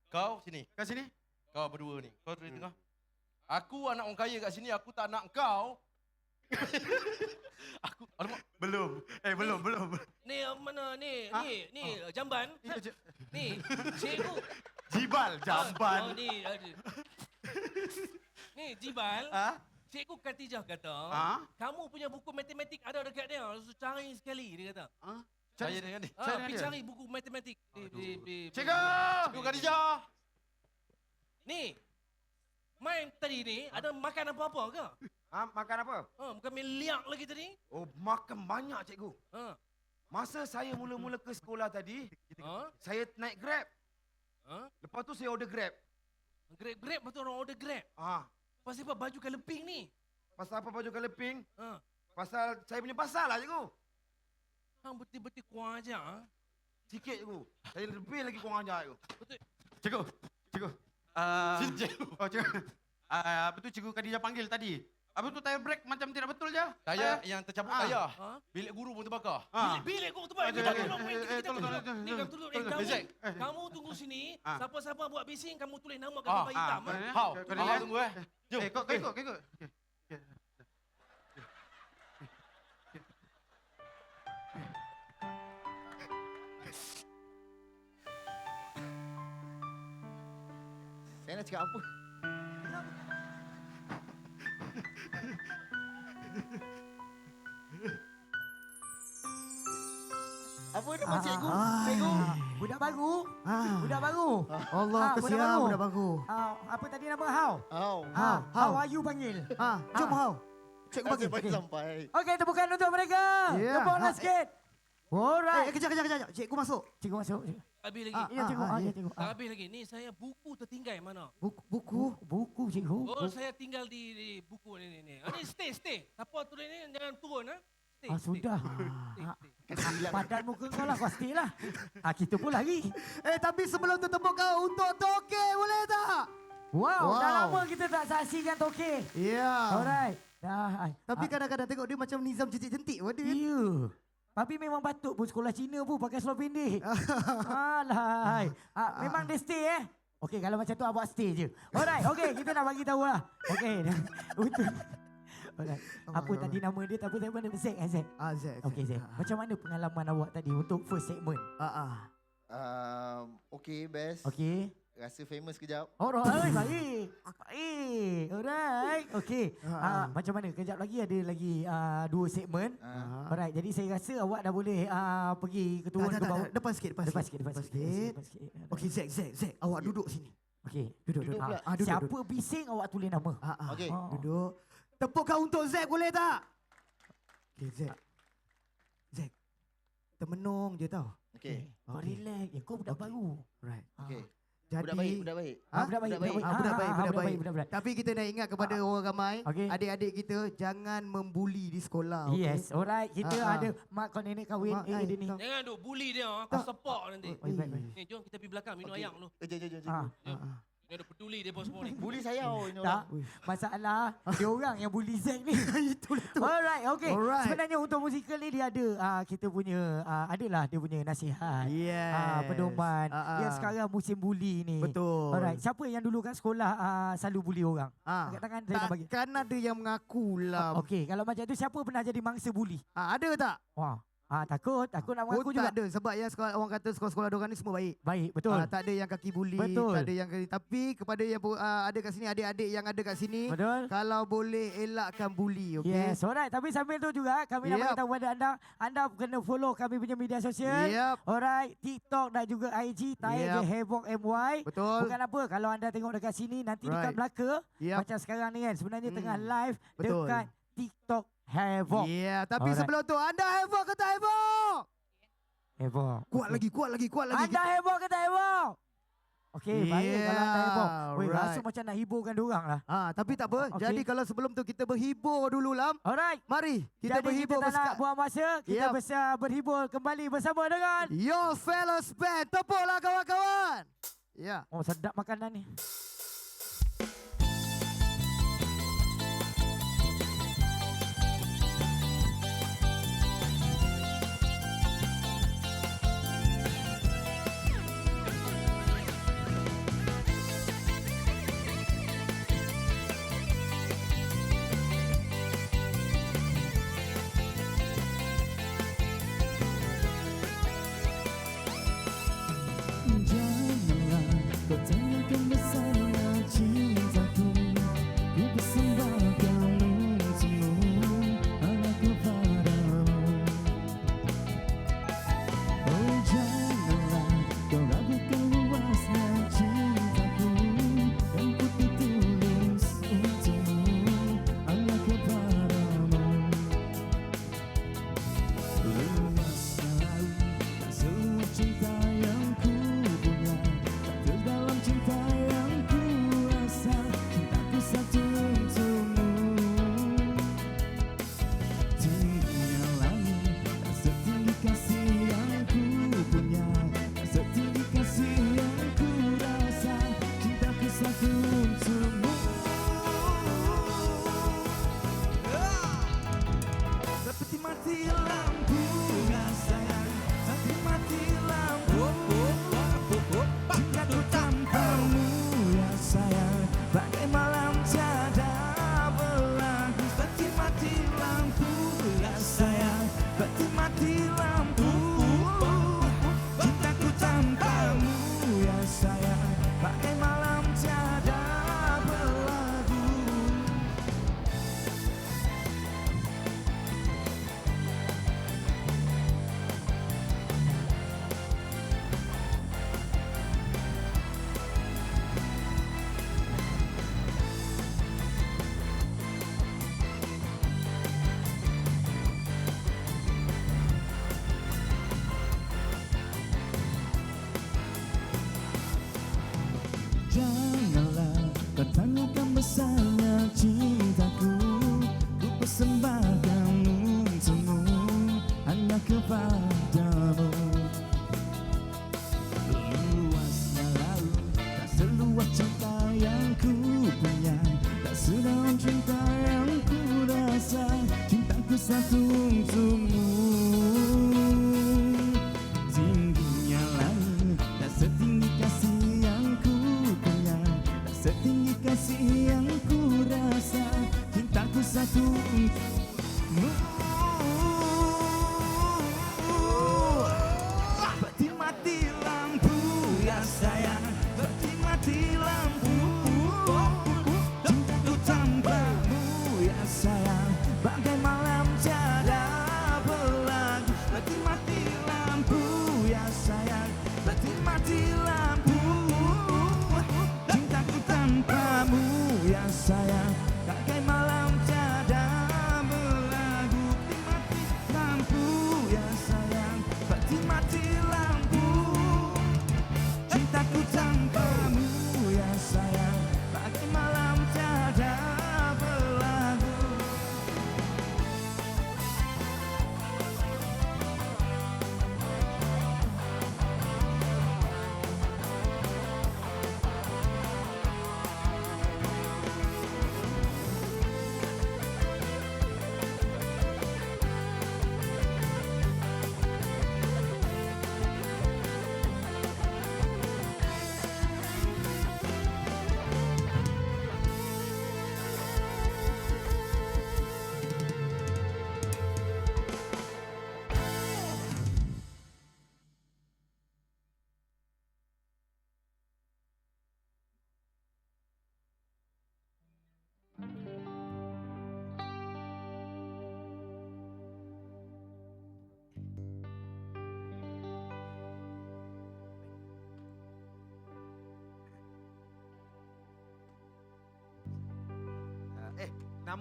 Kau sini. Kau sini? Kau berdua ni. Kau di tengah. Aku anak orang kaya kat sini. Aku tak nak kau. Alamak. Belum. Belum. Ni mana ni? Ni jamban. Ni cikgu. Jibal, jamban. Ni Jibal. Cikgu Khadijah kata, kamu punya buku matematik ada dekat dia. Harus cari sekali dia kata. Saya dengan ni. Pergi cari buku matematik. Cikgu! Cikgu Khadijah. Ni, main tadi ni ada makan apa-apa ke? makan apa? Bukan main liak lagi tadi. Oh, makan banyak cikgu. Ha. Masa saya mula-mula ke sekolah tadi, saya naik Grab. Lepas tu saya order Grab. Grab betul orang order Grab. Pasal apa baju kaleping ni? Pasal apa baju kaleping? Ha. Pasal saya punya pasal lah cikgu. Hang betul-betul kurang ajar. Sikit cikgu. Saya lebih lagi kurang ajar cikgu. Betul. Cikgu. Cikgu. Cikgu. Apa tu cikgu Khadijah panggil tadi? Apa tu tayar brake macam tidak betul je? Tayar yang tercabut tayar. Bilik guru pun terbakar. Bilik kau tu kita tolong main kita tolong. Ni kamu tolong kamu tunggu sini. Siapa-siapa buat bising kamu tulis nama kat papan hitam. Hau tunggu Jom. Kau ikut. Saya nak cakap apa? Apa nama cikgu? Cikgu? Budak baru. Budak baru. Allah kesian budak baru. Apa tadi nama How? How are you panggil? Jom How. Cikgu panggil. Okey. Sampai. Okey, tepukan untuk mereka. Tepuklah sikit. Alright. Kejap. Cikgu masuk. Cikgu masuk. Habis lagi. Ya, cikgu. Cikgu. Habis lagi. Ni saya buku tertinggal mana? Buku, cikgu. Oh, saya tinggal di buku ni. Ni stay. Siapa tulis ni jangan turun Stay. Sudah. Stay. Padan muka kau lah, kau stay lah. Kita pun lagi. Tapi sebelum tu tepuk kau untuk Toke boleh tak? Wow, dah lama kita tak saksikan Toke. Ya. Alright. Dah. Tapi kadang-kadang tengok dia macam Nizam cantik-cantik. Ya. Tapi memang patut pun sekolah Cina pun pakai seluar pendek. Alahai. Memang dia stay Okey, kalau macam tu awak stay je. Alright, okey, kita nak bagi tahu lah. Okey. Untuk alright. Apa tadi nama dia? Tapi saya mana Zack Zack. Zack. Okey, Zack. Macam mana pengalaman awak tadi untuk first segment? Okay, best. Okey. Rasa famous kejap. Alright, baik. Alright. Okey. Macam mana? Kejap lagi ada lagi 2 segmen. Alright, jadi saya rasa awak dah boleh pergi ke turun ke bawah. Depan sikit. Okey, Zack. Awak duduk sini. Okey, duduk. Siapa bising awak tulis nama. Okey. Duduk. Tepuk kau untuk Zack boleh tak? Okey, Zack. Termenung je tau. Okey. Kau relax. Kau budak baru. Right. Okey. Budak baik, budak baik. Budak baik. Budak baik. Tapi kita nak ingat kepada orang ramai, Okey. adik-adik kita jangan membuli di sekolah. okey? Yes, alright. Kita ada mak kau nenek kahwin. Dia ni. Jangan duk bully dia. Aku support nanti. Baik. Ni jom kita pergi belakang minum ayam dulu. Ah. Dia ada peduli dia semua ni. Bully saya ini Tak, orang. masalah dia orang yang bully Zack ni. Itulah tu. Alright, okay. Alright. Sebenarnya untuk musikal ni dia ada kita punya adalah dia punya nasihat. Yes. Pedoman. Yang sekarang musim bully ni. Betul. Alright, siapa yang dulu kat sekolah selalu bully orang? Angkat tangan saya nak bagi. Takkan ada yang mengaku lah. Okey, kalau macam tu siapa pernah jadi mangsa bully? Ada tak? Wah. Takut nak mengaku Tak juga. ada sebab yang sekolah, orang kata sekolah-sekolah diorang ni semua baik. Baik, betul. Tak ada yang kaki bully, Betul. tak ada yang tapi kepada yang ada kat sini, adik-adik yang ada kat sini, Betul. kalau boleh elakkan bully, okey? Yes, alright. Tapi sambil tu juga kami nak Yep. beritahu kepada anda kena follow kami punya media sosial. Yep. Alright, TikTok dan juga IG, type je Yep. Havoc MY. Betul. Bukan apa, kalau anda tengok dekat sini, nanti dekat Right. belakang, Yep. macam sekarang ni kan, sebenarnya tengah live Betul. dekat TikTok Havoc. Ya, tapi Alright. sebelum tu anda heboh ke tak heboh? Havoc. Kuat lagi. Anda heboh ke tak heboh? Okey, baik kalau anda heboh. Weh, alright. rasa macam nak hiburkan diorang lah. Tapi tak apa. Okey. Jadi kalau sebelum tu kita berhibur dulu Lam. Alright. Mari kita Jadi berhibur kita tak nak buang masa, kita Yep. berhibur kembali bersama dengan Your Fellows Band. Tepuklah kawan-kawan. Ya. Oh, sedap makanan ni. Janganlah kau tanyakan besarnya cintaku. Ku persembahkan untukmu, anakku padamu. Oh janganlah kau ragukan luasnya cintaku, yang ku tulis untukmu, anakku padamu. Luasnya laut, tak seluas cinta yang ku punya, tak terdalam cinta yang ku rasa, cintaku satu untukmu. Tingginya langit, tak setinggi kasih yang ku punya, tak setinggi kasih yang ku rasa, cintaku satu untukmu. Seperti mati lampu ya sayang, seperti mati lampu. Cintaku tanpamu ya sayang, bagai malam tiada berlaku. Seperti mati lampu ya sayang, seperti mati lampu. Cintaku tanpamu ya sayang, bagai malam tiada berlaku. Janganlah kau tanyakan besarnya cintaku, ku persembahkan untukmu, hanya kepadamu. Luasnya laut, tak seluas cinta yang ku punya, tak sedalam cinta yang ku rasa, cintaku satu untukmu. Tingginya langit, tak setinggi kasih yang ku punya, tak setinggi kasih yang ku rasa, cintaku satu untukmu. Seperti mati lampu ya sayang, seperti mati lampu. Cintaku tanpamu ya sayang, bagai malam tiada berlaku. Seperti mati lampu ya sayang, seperti mati lampu. Cintaku tanpamu ya sayang, bagai malam tiada berlaku.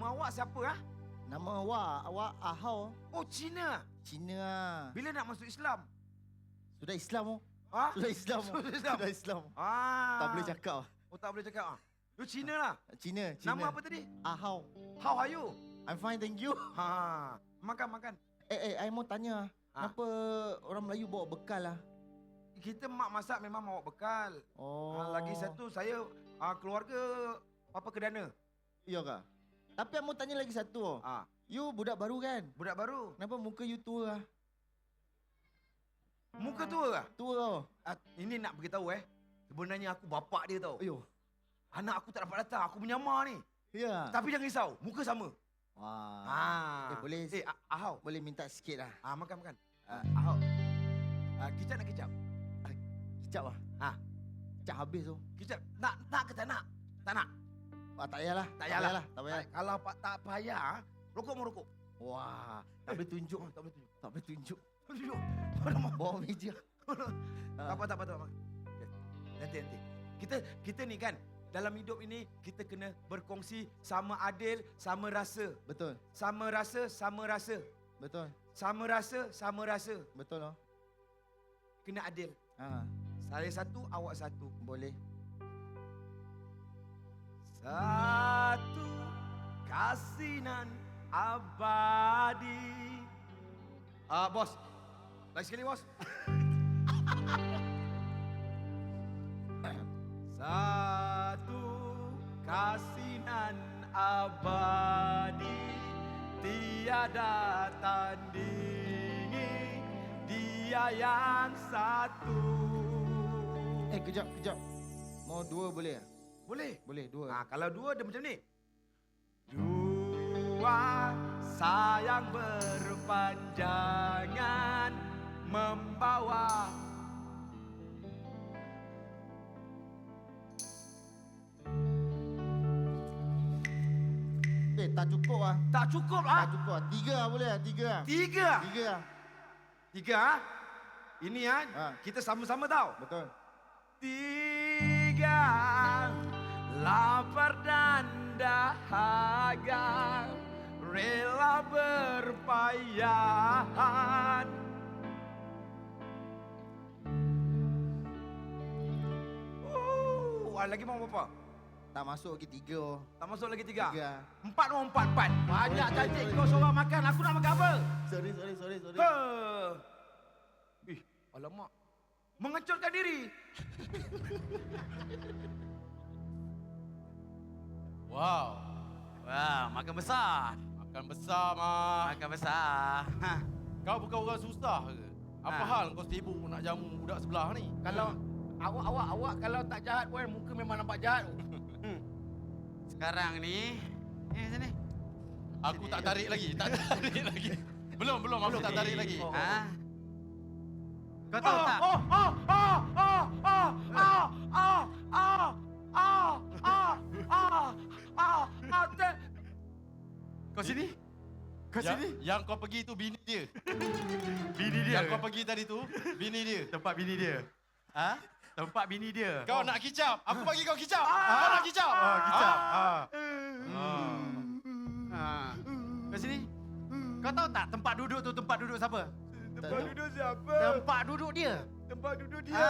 Nama awak siapa ah? Nama awak Ahau. Oh, Cina. Cina ah. Bila nak masuk Islam? Sudah Islam oh. Ha? Sudah Islam. Sudah Islam. Sudah Islam. Ah. Tak boleh cakap. Oh, tak boleh cakap ah. You Cina lah. Cina. Nama apa tadi? Ahau. How are you? I'm fine, thank you. Ha. Makan. I mau tanya. Kenapa orang Melayu bawa bekal lah? Kita mak masak memang bawa bekal. Oh. Lagi satu saya keluarga Papa Kedana. Iya kah? Tapi I mau tanya lagi satu. You budak baru kan? Budak baru. Kenapa muka you tua lah? Muka tua lah? Tua tau. Ini nak beritahu sebenarnya aku bapak dia tau. Ayuh. Anak aku tak dapat datang. Aku menyamar ni. Ya. Tapi jangan risau. Muka sama. Wah. Boleh. Ahau. Boleh minta sikit lah. Makan. Ahau. Kicap nak kicap? Kicap lah. Kicap habis tu. Kicap. Nak ke tak nak? Tak nak. Tak payahlah. Tak payahlah. Tak payah. Kalau tak payah, rokok mau rokok. Wah. Tak boleh tunjuk. Tak boleh tunjuk. Tak boleh tunjuk. Tunjuk. Bawa meja. Tak apa. Okay. Nanti. Kita ni kan, dalam hidup ini kita kena berkongsi sama adil, sama rasa. Betul. Sama rasa, sama rasa. Betul. Sama rasa, sama rasa. Betul loh. Kena adil. Saya satu, awak satu. Boleh. Satu kasinan abadi. Bos. Lagi sekali, bos. Satu kasinan abadi, tiada tandingi, dia yang satu. Kejap. Mau dua boleh tak? Boleh? Boleh, dua. Kalau dua dia macam ni. Dua sayang berpanjangan membawa. Tak cukup lah. Tak cukup lah. Tak cukup lah. Tiga lah boleh lah. Tiga lah. Tiga? Tiga ah? Ini kita sama-sama tahu. Betul. Tiga lapar dan dahaga rela berpayahan. Lagi mau apa? Tak masuk lagi tiga. Tak masuk lagi tiga? Tiga. Empat. Banyak cantik kau seorang makan. Aku nak makan apa? Sorry. Alamak. Mengecurkan diri. Wow, makan besar. makan besar mah. Makan besar. Kau bukan orang susah ke? Apa hal kau sibuk nak jamu budak sebelah ni? Kalau awak kalau tak jahat pun muka memang nampak jahat. Sekarang ni, sini. Aku tak tarik lagi. Belum aku tak tarik lagi. Kau tahu tak? Kau sini? Yang kau pergi tu bini dia. Bini dia. Yang kau pergi tadi tu bini dia. Tempat bini dia. Tempat bini dia. Kau nak kicap? Aku bagi kau kicap. Kau nak kicap? Kicap. Kau sini. Kau tahu tak tempat duduk tu tempat duduk siapa? Tempat duduk siapa? Tempat duduk dia. Tempat duduk dia.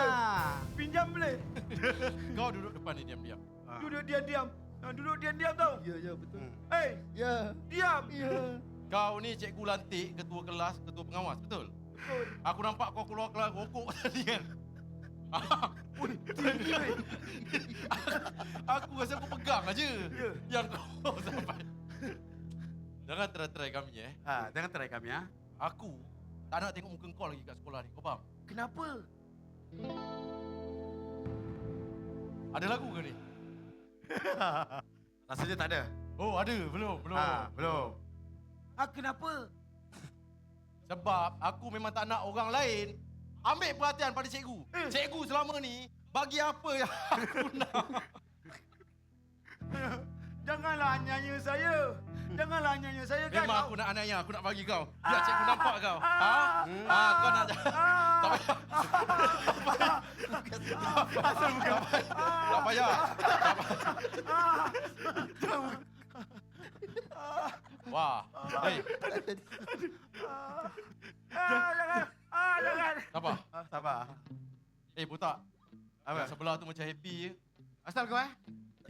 Pinjam boleh? Kau duduk depan ni diam-diam. Duduk diam-diam. Duduk diam-diam tau. Ya, betul. Ya. Diam. Ya. Kau ni cikgu lantik, ketua kelas, ketua pengawas, betul? Betul. Aku nampak kau keluar kelas rokok tadi kan? Aku rasa aku pegang aja. Yang kau sampai. Jangan try kami Jangan try kami Aku tak nak tengok muka kau lagi kat sekolah ni. Kau faham? Kenapa? Ada lagu ke ni? Rasanya tak ada. Oh, ada. Belum. Belum. Kenapa? Sebab aku memang tak nak orang lain ambil perhatian pada cikgu. Cikgu selama ni bagi apa yang aku nak. Janganlah anyanya saya. Kan. Memang aku nak anaknya, aku nak bagi kau. Biar cikgu nampak kau. Kau nak tak payah. Wah. Hei, Jangan. Jangan. sabar. Sabar. Butak. Apa? Yang sebelah tu macam happy je. Asal kau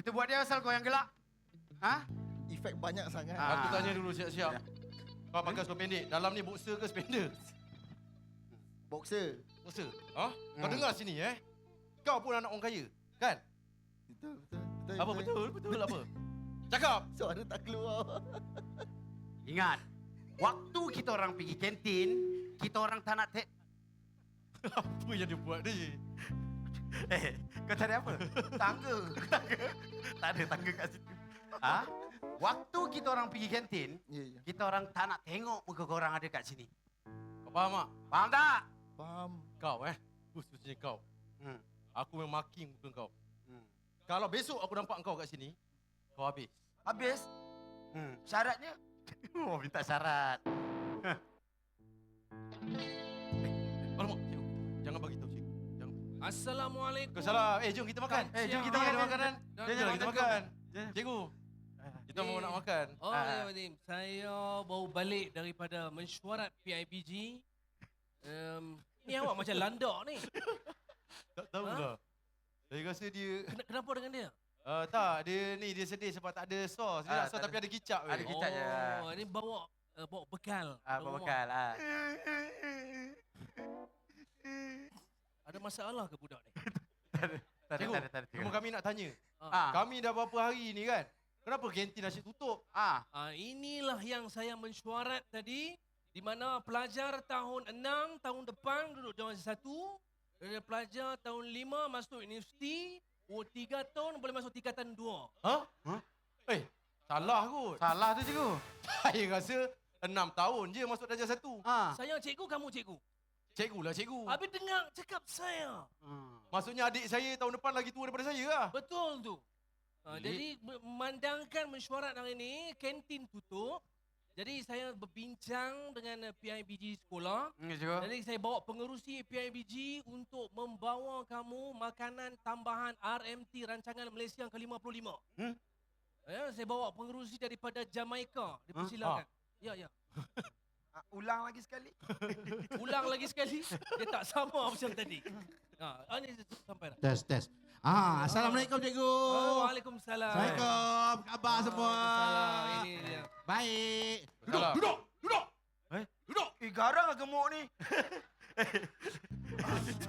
Kita buat dia asal kau yang gelak. Ha? Efek banyak sangat. Aku tanya dulu siap-siap. Kau pakai seluar pendek. Dalam ni boxer ke spender? Boxer. Boxer. Ha? Kau dengar sini Kau pun anak orang kaya. Kan? Betul. Apa betul? Betul apa? Cakap. Suara tak keluar. Ingat. Waktu kita orang pergi kantin, kita orang tak nak Apa yang dia buat ni? Kau cari apa? Tangga. Tak ada tangga kat situ. Ha? Waktu kita orang pergi kantin, Ya. kita orang tak nak tengok muka korang ada kat sini. Kau faham tak? Faham tak? Faham. Kau khususnya kau. Hmm. Aku memang marking muka kau. Hmm. Kalau besok aku nampak kau kat sini, kau habis. Habis? Syaratnya? Oh, minta syarat. Alamak, cikgu. Jangan bagi tahu cikgu. Jangan. Assalamualaikum. Salam. Jom kita makan. Jom kita makan makanan. Jom kita makan. Cikgu. Kita mau nak makan. Oh, ya, Wadim. Saya baru balik daripada mesyuarat PIBG. Ni awak macam landak ni. Tak tahu lah. Saya rasa dia... Kenapa dengan dia? Tak, dia sedih sebab tak ada sos. Dia nak sos tak tapi ada kicap. Ada kicap je. Oh, ini bawa bekal. Bawa bekal. Ada masalah ke budak ni? Cikgu, cuma kami nak tanya. Ah. Kami dah berapa hari ni kan? Kenapa kantin asyik tutup? Inilah yang saya mesyuarat tadi, di mana pelajar tahun 6 tahun depan duduk jawatan 1, dan pelajar tahun 5 masuk universiti, 3 tahun boleh masuk tingkatan 2. Salah kot. Salah tu cikgu. Saya rasa 6 tahun je masuk darjah 1. Saya cikgu, kamu cikgu. Cikgu lah cikgu. Habis dengar cakap saya. Maksudnya adik saya tahun depan lagi tua daripada saya lah. Betul tu. Jadi memandangkan mesyuarat hari ini, kantin tutup. Jadi saya berbincang dengan PIBG sekolah. Jadi saya bawa pengerusi PIBG untuk membawa kamu makanan tambahan RMT Rancangan Malaysia yang ke-55. Saya bawa pengerusi daripada Jamaika. Dipersilakan. Ya. Ulang lagi sekali. Ulang lagi sekali. Dia tak sama macam tadi. Ini sampai dah. Tes. Assalamualaikum cikgu. Waalaikumsalam. Assalamualaikum. Khabar semua? Waalaikumsalam. Ini dia. Baik. Duduk. Duduk. Garang lah gemuk ni.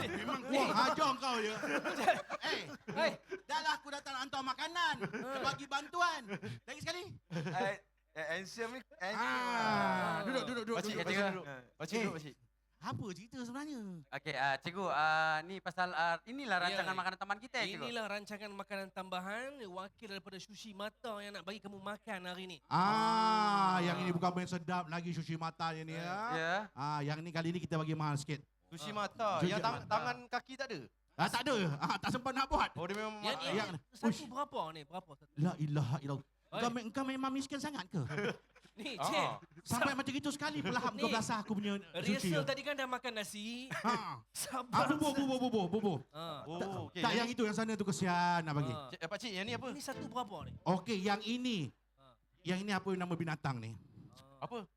Memang kuah hajong kau je. Hei. Dah lah aku datang hantar makanan. Bagi bantuan. Lagi sekali. Handsome ni. Duduk. Pakcik, Pakcik. Apa cerita sebenarnya? Okey, cikgu, ni pasal inilah rancangan makanan tambahan kita cikgu. Inilah rancangan makanan tambahan wakil daripada Sushi Mata yang nak bagi kamu makan hari ni. Yang ini bukan main sedap lagi sushi mata ni ya. Ya. Yang ni kali ni kita bagi mahal sikit. Sushi mata. Sushi Yang mata. tangan kaki tak ada? Tak ada. Tak sempat nak buat. Oh, dia memang... Yang satu berapa ni? Berapa satu? La ilaha illallah. Engkau memang miskin sangat ke? Ni, cik. Sampai macam itu sekali pelahap kau belasah aku punya sushi. Rehearsal tadi kan dah makan nasi. Sabar. Bubur. Oh, okey. Tak, yang itu yang sana tu kesian nak bagi. Pakcik, yang ni apa? Ini satu berapa ni? Okey, yang ini. Yang ini apa nama binatang ni? Apa?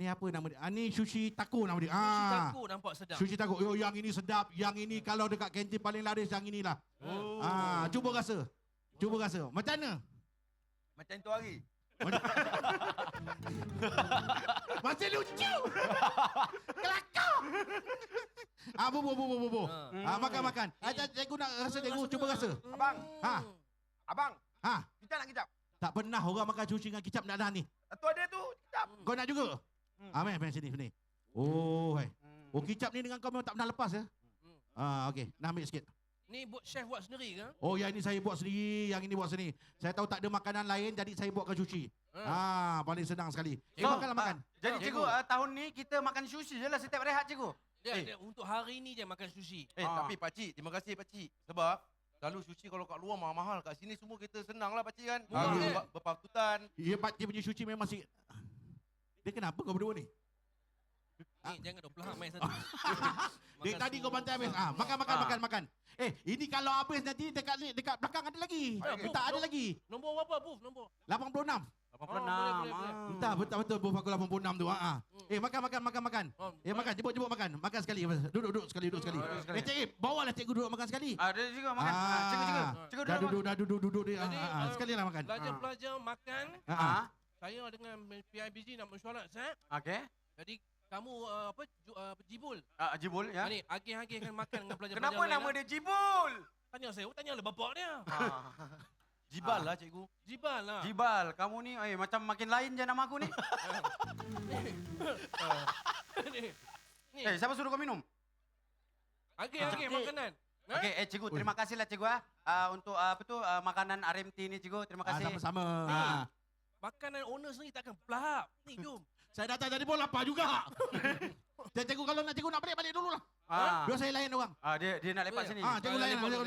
Ni apa nama dia? Ni sushi taco nama dia. Sushi taco nampak sedap. Sushi taco. Yang ini sedap. Yang ini kalau dekat kantin paling laris yang inilah. Cuba rasa. Macam mana? Macam tu hari. Masih lucu. Kelakar. Bubur. Makan. Cikgu nak rasa cikgu. Cuba rasa. Abang. Ha. Kita nak kicap. Tak pernah orang makan sushi dengan kicap nak dah ni. Tu ada tu kicap. Kau nak juga? Main sini. Oh, hai. Oh, kicap ni dengan kau memang tak pernah lepas ya? Okey. Nak ambil sikit. Ni chef buat sendiri ke? Oh, yang ini saya buat sendiri, yang ini buat sendiri. Saya tahu tak ada makanan lain, jadi saya buatkan sushi. Paling senang sekali. Makanlah makan. Jadi cikgu, tahun ni kita makan sushi je lah setiap rehat cikgu. Dia untuk hari ni je makan sushi. Tapi pakcik, terima kasih pakcik. Sebab kalau sushi kalau kat luar mahal-mahal, kat sini semua kita senang lah pakcik kan. Berpatutan. Ya, pakcik punya sushi memang sikit. Dia kenapa kau berdua ni? Jangan dong pelahap main satu. Dek tadi kau bantai habis. Makan. Ini kalau habis nanti dekat belakang ada lagi. Tak ada lagi. Nombor berapa, Puf? Nombor? 86. 86. boleh. Entah betul-betul bos pukul 86 tu. Makan. Makan, jemput makan. Makan sekali. Duduk sekali. Cikgu, bawalah cikgu duduk makan sekali. Ada juga makan. Cikgu Dah duduk dia. Jadi, Sekali lah makan. Pelajar-pelajar makan. Saya dengan PIBG nak mesyuarat, Zat. Okey. Jadi kamu Jibul. Jibul ya. Ni agih-agihkan makan dengan pelajar-pelajar Kenapa lain, nama dia Jibul? Tanya saya, tanyalah bapak dia. Jibal lah cikgu. Jibal lah. Jibal, kamu ni macam makin lain je nama aku ni. Ni, Siapa suruh kau minum? agih-agih makanan. Okey, cikgu, terima kasihlah cikgu untuk makanan RMT ni cikgu. Terima kasih. Sama-sama. Makanan owner sendiri takkan pelahap. Ni, jom. Saya datang tadi pun lapar juga. Cikgu kalau nak cikgu nak balik dulu lah. Biar saya layan orang. Dia nak lepak sini. Cikgu layan balik.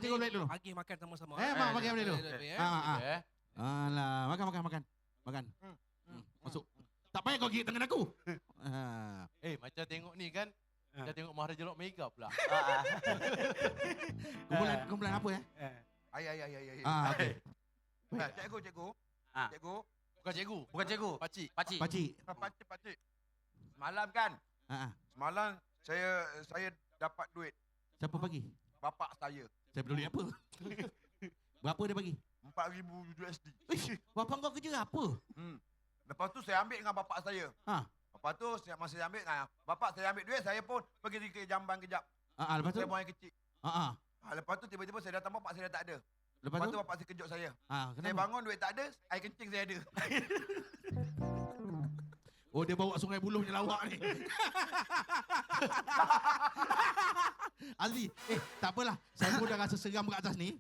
Cikgu balik dulu. Agih makan sama-sama. Mak bagi balik dulu. Okey. Alah, makan. Masuk. Tak payah kau gigit tangan aku. Macam tengok ni kan. Dah tengok Maharaja Lock Mega pula. Kumpulan apa ya? Ay. Okey. Cikgu. Cikgu. Bukan cikgu. Pakcik. Pakcik. Semalam kan? Semalam saya dapat duit. Siapa bagi? Bapak saya. Saya peduli apa? Berapa dia bagi? $4,000 Bapak kau kerja apa? Lepas tu saya ambil dengan bapak saya. Lepas tu masa saya ambil, bapak saya ambil duit, saya pun pergi ke jamban kejap. Lepas tu? Saya buang air kecil. Lepas tu tiba-tiba saya datang, bapak saya dah tak ada. Lepas tu bapak saya kejut saya. Kenapa? Saya bangun duit tak ada, air kencing saya ada. Oh, dia bawa Sungai Buloh ni lawak ni. Azli, tak apalah. Saya pun dah rasa seram kat atas ni.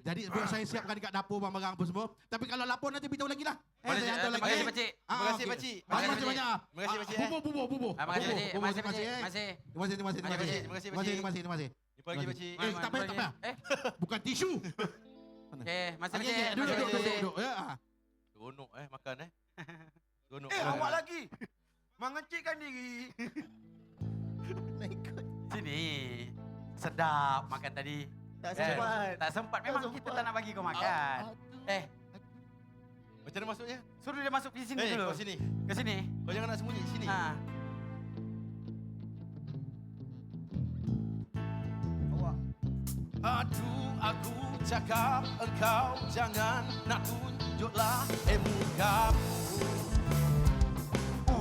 Jadi biar saya siapkan dekat dapur barang-barang apa semua. Tapi kalau lapor nanti beritahu lagi lah. Boleh, saya hantar terima kasih pakcik. Terima kasih pakcik. Banyak-banyak. Terima kasih pakcik. Bubur. Terima kasih pakcik. Terima kasih. Terima kasih. Jumpa lagi pakcik. Tak payah. Bukan tisu. Okey, masih pakcik. Duduk. Seronok makan Seronok. Awak lagi. Mengecikkan diri. Sini. Sedap makan tadi. Tak sempat. Tak sempat. Memang kita tak nak bagi kau makan. Macam mana masuknya? Suruh dia masuk di sini dulu. Kau sini. Ke sini. Kau jangan nak sembunyi sini. Aduh, aku cakap engkau jangan nak tunjuklah mukamu.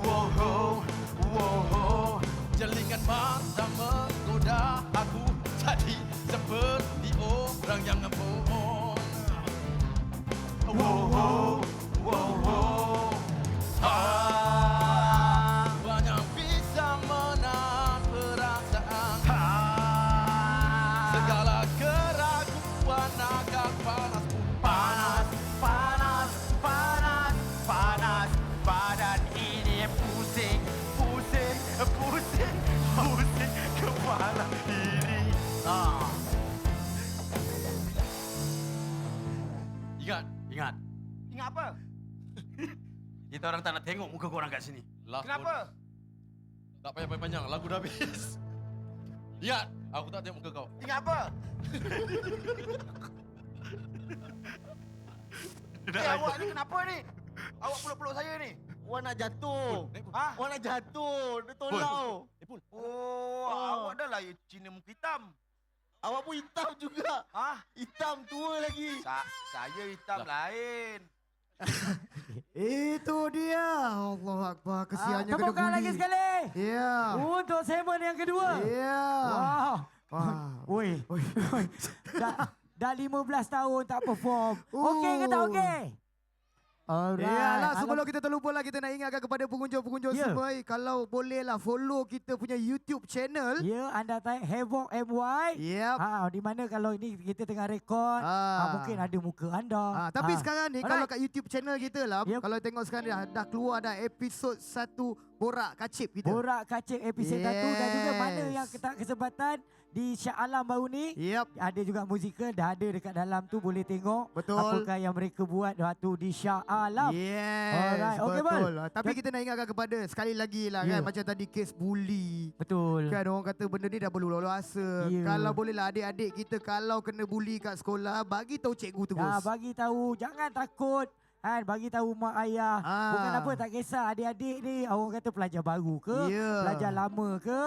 Woho, jelingan mata menggoda aku jadi seperti orang yang bohong. Banyak bisa menahan perasaan. Segala keraguan agak panas. Badan ini pusing kepala ini. Ingat. Ingat apa? Kita orang tak nak tengok muka korang kat sini. Kenapa? Tak payah panjang, lagu dah habis. Ingat, aku tak tengok muka kau. Ingat apa? Awak ni kenapa ni? Awak peluk-peluk saya ni. Wah nak jatuh. Wah nak jatuh. Dia tolak. Awak dah lah Cina muka hitam. Awak pun hitam juga. Hitam tua lagi. Saya hitam lain. Itu dia. Allah Akbar. Kesiannya kena Tepukkan bully. lagi sekali. Ya. Untuk segmen yang kedua. Ya. Woi. Dah 15 tahun tak perform. Okey ke tak okey? Alright. Yalah, sebelum kita terlupa lah, kita nak ingatkan kepada pengunjung-pengunjung semua, kalau boleh lah follow kita punya YouTube channel. Ya, anda type Havoc MY. Yep. Di mana kalau ini kita tengah rekod, mungkin ada muka anda. Tapi sekarang ni kalau kat YouTube channel kita lah, kalau tengok sekarang dah keluar dah episod 1 Borak Kacip kita. Borak Kacip episod 1 dan juga mana yang kita kesempatan di Shah Alam baru ni. Ada juga musikal, dah ada dekat dalam tu, boleh tengok. Betul. Apakah yang mereka buat waktu di Shah Alam. Yes, okay, betul. Tapi kita nak ingatkan kepada sekali lagi lah kan, macam tadi kes bully. Betul. Kan orang kata benda ni dah berluasa. Kalau bolehlah adik-adik kita kalau kena bully kat sekolah, bagi tahu cikgu terus. Bagi tahu, jangan takut. bagi tahu mak ayah. Bukan apa, tak kisah adik-adik ni orang kata pelajar baru ke, pelajar lama ke,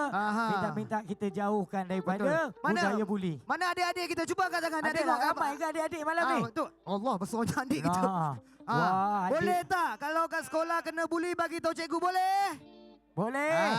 minta kita jauhkan daripada budaya buli. Mana adik-adik kita? Cuba angkat tangan. Ada tak ramai ke adik-adik malam ni? Betul. Allah, besarnya adik kita. Wah, boleh tak kalau kat sekolah kena buli bagi tahu cikgu, boleh? Boleh.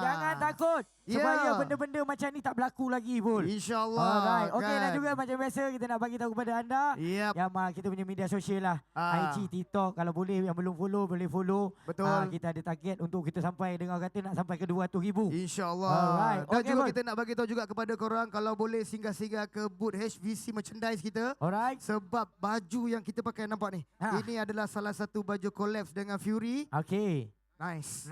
Jangan takut. Supaya benda-benda macam ni tak berlaku lagi pun. InsyaAllah. Alright. Okey, dan juga macam biasa kita nak bagi tahu kepada anda yang kita punya media sosial lah. IG, TikTok, kalau boleh yang belum follow boleh follow. Betul. Kita ada target untuk kita sampai dengan kata nak sampai ke 200,000. InsyaAllah. Alright. Dan juga kita nak bagi tahu juga kepada korang kalau boleh singgah-singgah ke booth HVC merchandise kita. Alright. Sebab baju yang kita pakai nampak ni. Ini adalah salah satu baju collabs dengan Fury. Okey. Nice.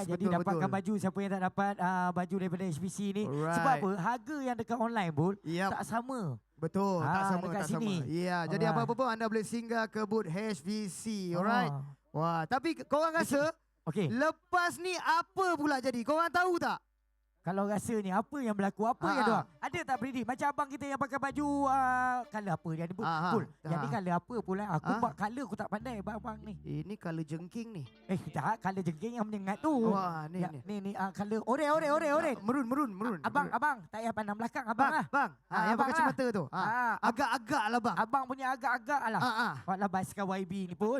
Jadi dapatkan baju siapa yang tak dapat baju daripada HBC ni. Sebab apa? Harga yang dekat online pun tak sama. Betul, tak sama, dekat tak sini. sama. Ya, jadi apa-apa pun anda boleh singgah ke booth HVC, alright? Wah, tapi korang rasa lepas ni apa pula jadi? Korang tahu tak? Kalau rasa ni apa yang berlaku, apa yang doang? Ada tak predik? Macam abang kita yang pakai baju color apa dia ni pun. Yang ni color apa pula? Aku buat color aku tak pandai abang ni. Ini color jengking ni. Tak, color jengking yang menyengat tu. Wah, ni color ore. Merun. Abang, tak payah pandang belakang abang lah. Bang, yang pakai kacamata tu. Agak-agak lah bang. Abang punya agak-agak lah. Walau basikal YB ni pun.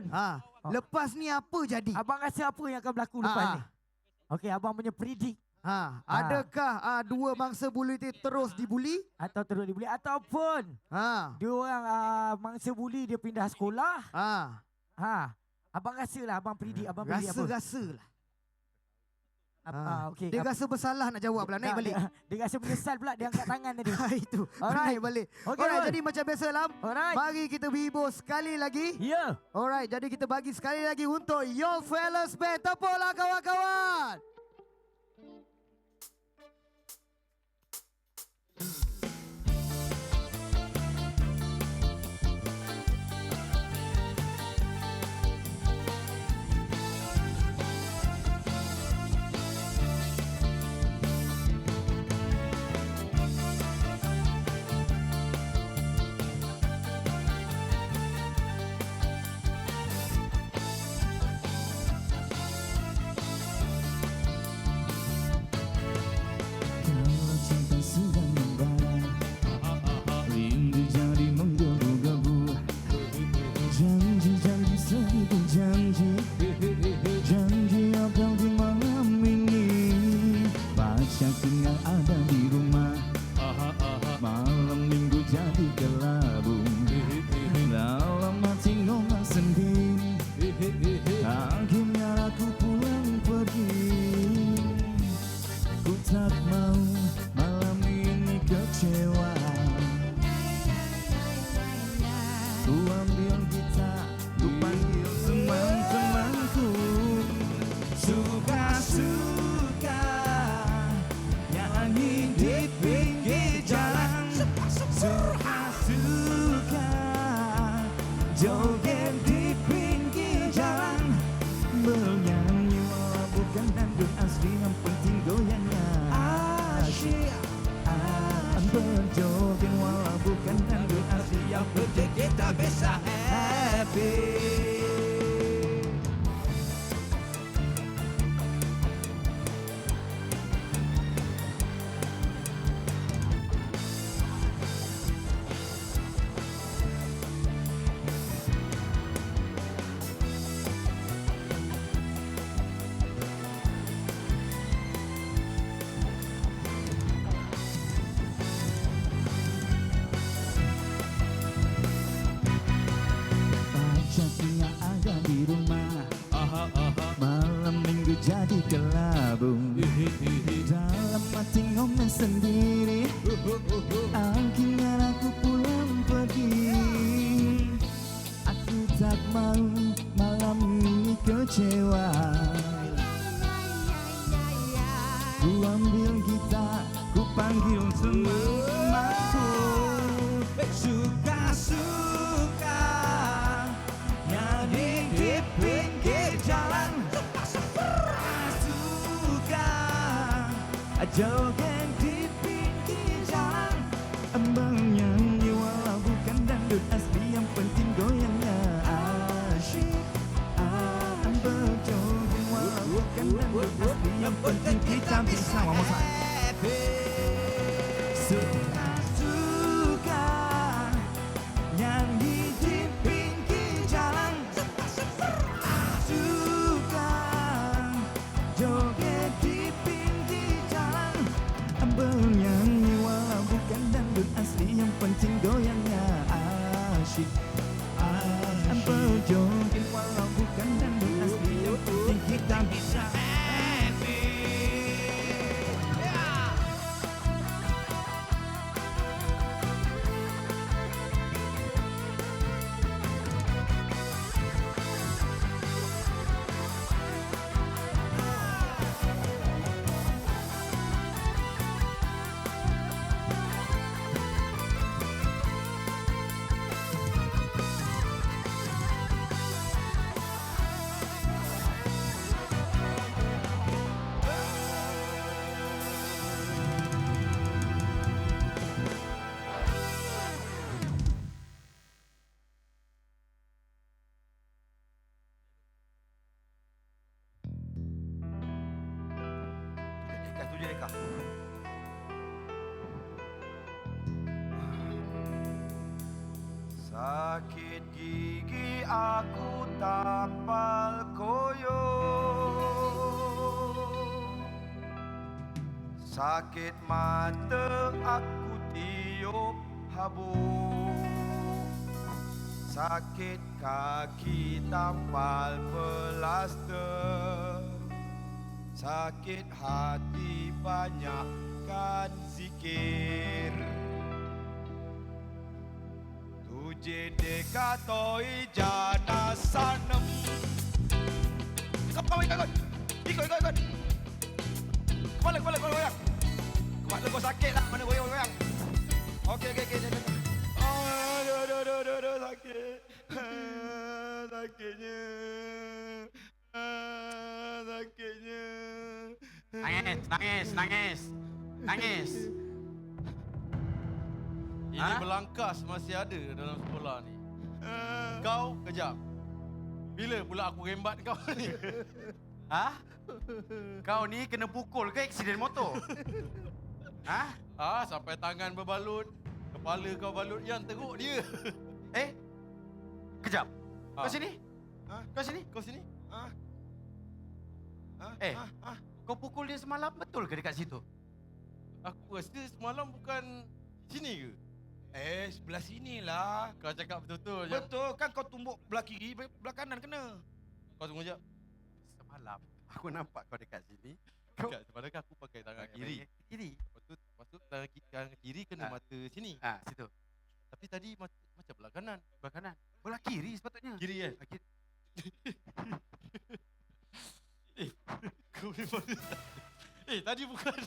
Lepas ni apa jadi? Abang rasa apa yang akan berlaku lepas ni? Okey, abang punya predik. Adakah dua mangsa buli itu terus dibuli? Atau terus dibuli ataupun dia orang mangsa buli dia pindah sekolah? Abang rasa lah, abang predik, abang predik apa? Rasa lah. Okay. Dia rasa bersalah nak jawab pula, naik balik. Dia rasa menyesal pula, dia angkat tangan tadi. Itu, alright. Naik balik. Alright, jadi macam biasa Lam, mari kita hibur sekali lagi. Alright, jadi kita bagi sekali lagi untuk Your Fellas Band. Tepuklah kawan-kawan. jadi kelabung dalam hati ngomel sendiri. Akhirnya aku pulang pergi. Aku tak mau malam ini kecewa. Ku ambil gitar, ku panggil teman-temanku. Suka-suka nyanyi di pinggir jalan. Joget di pinggir jalan, menyanyi walau bukan dangdut asli, yang penting goyangnya. Sakit gigi aku tampal koyo, sakit mata aku tiup habu, sakit kaki tampal pelaster, sakit hati banyakkan zikir. Tujhe dekha toi jana sanam. Kau ikut. Kepala goyang. Kepala kau sakit lah, mana goyang. Okey. Aduh, sakit. Sakitnya. Sakitnya. Nangis. Ini belangkas masih ada dalam sekolah ni. Kau kejap. Bila pula aku rembat kau ni? Kau ni kena pukul ke aksiden motor? Sampai tangan berbalut, kepala kau balut, yang teruk dia. Kejap. Kau sini. Kau sini. Kau pukul dia semalam betul ke dekat situ? Aku rasa semalam bukan sini ke? Sebelah sinilah. Kau cakap betul-betul je. Betul, kan kau tumbuk belah kiri, belah kanan kena. Kau tunggu jap. Semalam aku nampak kau dekat sini. Dekat semalam kan aku pakai tangan kiri. Lepas tu tangan kiri kena mata sini. Situ. Tapi tadi macam belah kanan. Belah kanan. Belah kiri sepatutnya. Kiri kan? Kau boleh mana? Tadi bukan.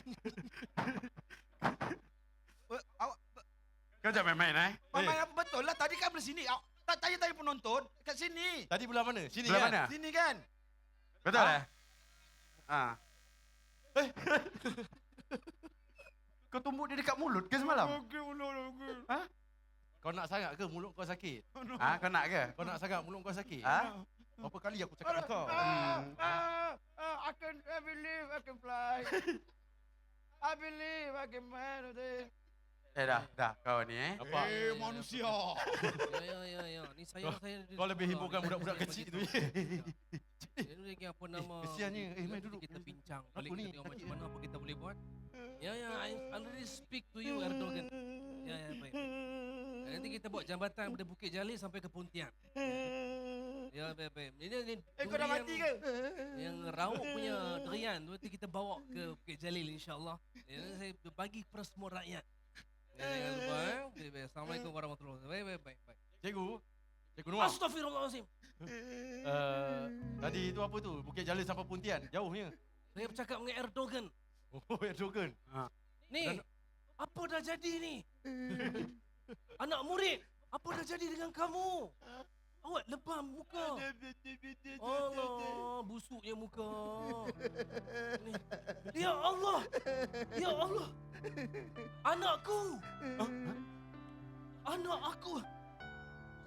Kau jangan main-main Main apa betul lah, tadi kan belah sini. Tak tanya penonton, kat sini. Tadi belah mana? Sini belah kan? Mana? Sini kan? Betul Kau tumbuk dia dekat mulut ke semalam? Kau nak sangat ke mulut kau sakit? Kau nak ke? Kau nak sangat mulut kau sakit? Berapa kali aku cakap dengan kau? I believe I can fly. I believe I can man today. Dah kau ni Apa? Manusia. Ya. Ni saya. Kau lebih himpunkan budak-budak kecil tu. Ini lagi apa nama? Kesiannya. Main duduk. Kita bincang. Balik kita tengok macam mana apa kita boleh buat. Ya, I already speak to you, Erdogan. Ya, baik. Nanti kita buat jambatan dari Bukit Jalil sampai ke Pontian. Ya, baik. Ini Kau dah mati ke? Yang rauk punya durian tu nanti kita bawa ke Bukit Jalil insya-Allah. Saya bagi kepada semua rakyat. Jangan lupa. Assalamualaikum warahmatullahi wabarakatuh. Baik. Cikgu Noah. Astaghfirullahalazim. Tadi itu apa tu? Bukit Jalil sampai Pontian. Jauhnya. Saya bercakap dengan Erdogan. Erdogan. Ni, apa dah jadi ni? Anak murid, apa dah jadi dengan kamu? Awak lebam muka. Allah, busuknya muka. Ni. Ya Allah. Anakku. Anak aku.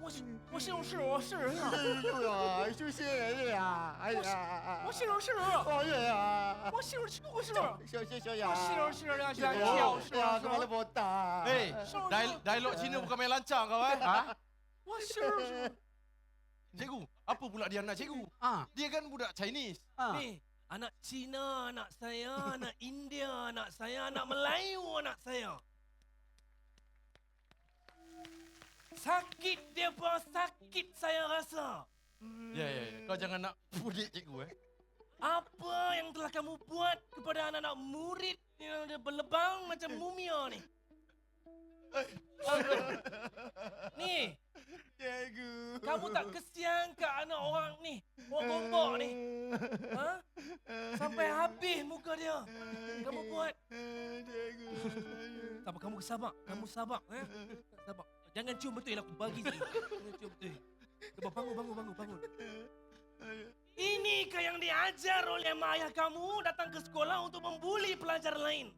我姓氏呀。谢谢呀！哎呀，我姓氏。哎呀，我姓邱氏。小呀，我姓呀，邱氏。 kepala botak. Dialog Cina bukan main lancang kau我姓氏。 Cikgu, apa pula dia anak cikgu? Dia kan budak Chinese. Ni, anak Cina anak saya, anak India anak saya, anak Melayu anak saya. Sakit dia pun sakit saya rasa. Ya. Kau jangan nak pudik cikgu Apa yang telah kamu buat kepada anak-anak murid yang ada berlebang macam mumia ni? Ni, Cikgu. kamu tak kesian ke anak orang ni? Orang gombak ni? Sampai habis muka dia. Kamu buat. Tak apa, kamu sabar. Sabar. Jangan cium betul aku bagi sini. Jangan cium betul. Coba bangun. Inikah yang diajar oleh mak ayah kamu datang ke sekolah untuk membuli pelajar lain?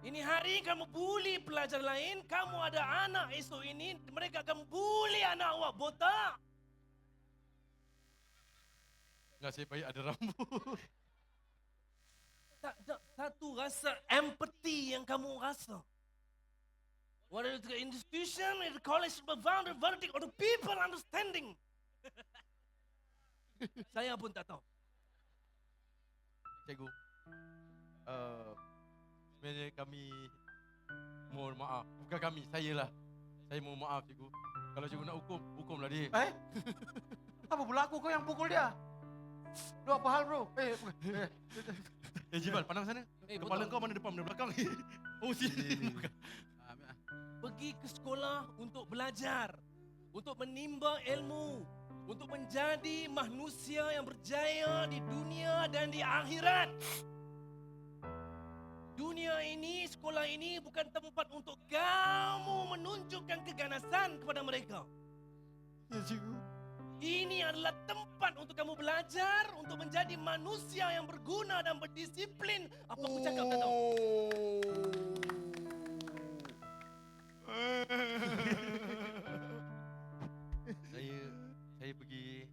Ini hari kamu bully pelajar lain, kamu ada anak esok ini, mereka akan bully anak awak botak. Nasib baik ada rambut. Tak satu rasa empathy yang kamu rasa. What is the institution is the college found the verdict of the people understanding. Saya pun tak tahu. Cikgu, sebenarnya kami mohon maaf. Bukan kami, saya lah. Saya mohon maaf, cikgu. Kalau cikgu nak hukum, hukumlah dia. Apa pula aku kau yang pukul dia? Lu apa hal bro? Jibal, pandang sana. Kepala kau mana depan, mana belakang? Oh, sini. Pergi ke sekolah untuk belajar, untuk menimba ilmu, untuk menjadi manusia yang berjaya di dunia dan di akhirat. Dunia ini, sekolah ini bukan tempat untuk kamu menunjukkan keganasan kepada mereka. Ya, cikgu. Ini adalah tempat untuk kamu belajar, untuk menjadi manusia yang berguna dan berdisiplin. Apa aku cakap tak tahu? Saya pergi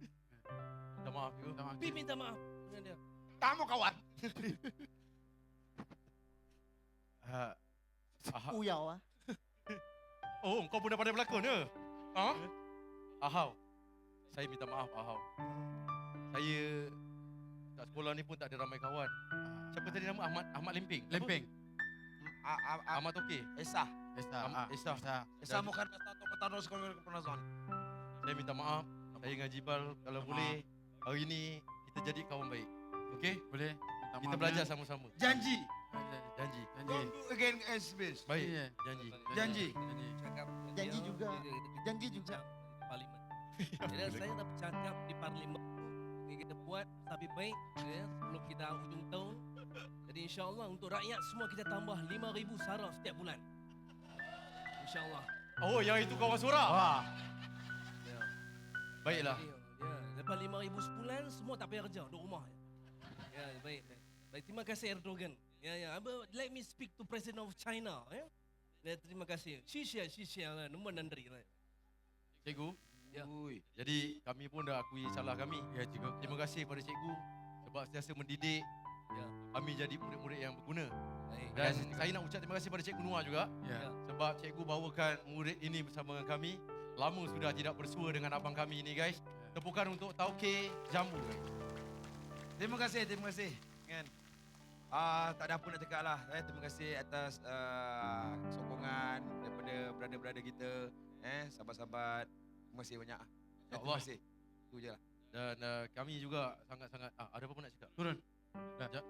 minta maaf, cikgu. Pergi minta maaf dengan dia. Kamu kawan. Uyau ah. Oh, kau pun dah pandai berlakon ke? Ha? Ahau. Saya minta maaf, Ahau. Saya kat sekolah ni pun tak ada ramai kawan. Siapa tadi nama? Ahmad Lempeng. Ahmad Okey. Esa. Esa Mukhar atau petano sekolah penazon. Saya minta maaf. Saya dengan Jibal kalau boleh hari ni kita jadi kawan baik. Okey? Boleh. Kita belajar sama-sama. Janji. Janji. Don't do again as this. Baik. Janji. Janji juga. Janji juga. Parlimen. Jadi saya dah bercakap di parlimen. Ini kita buat lebih baik ya, sebelum kita hujung tahun. Jadi insya-Allah untuk rakyat semua kita tambah 5,000 sara setiap bulan. Insya-Allah. Oh, yang itu kawan suara. Ya. Baiklah. Ya, lepas 5,000 sebulan semua tak payah kerja, duduk rumah. Ya, baik. Terima kasih Erdogan. Ya. Let me speak to President of China. Ya, terima kasih. Xie lah, nombor nandri lah. Cikgu. Ya. Jadi kami pun dah akui salah kami. Ya, cikgu. Terima kasih pada cikgu sebab sentiasa mendidik kami jadi murid-murid yang berguna. Dan saya nak ucap terima kasih pada Cikgu Noah juga. Sebab cikgu bawakan murid ini bersama dengan kami. Lama sudah tidak bersua dengan abang kami ini, guys. Tepukan untuk Tauke Jambu, guys. Terima kasih. Kan? Tak ada apa nak cakap lah. Terima kasih atas sokongan daripada brother-brother kita. Sahabat-sahabat. Terima kasih banyak. Terima kasih. Itu je lah. Dan kami juga sangat-sangat... ada apa-apa nak cakap? Turun. Sekejap.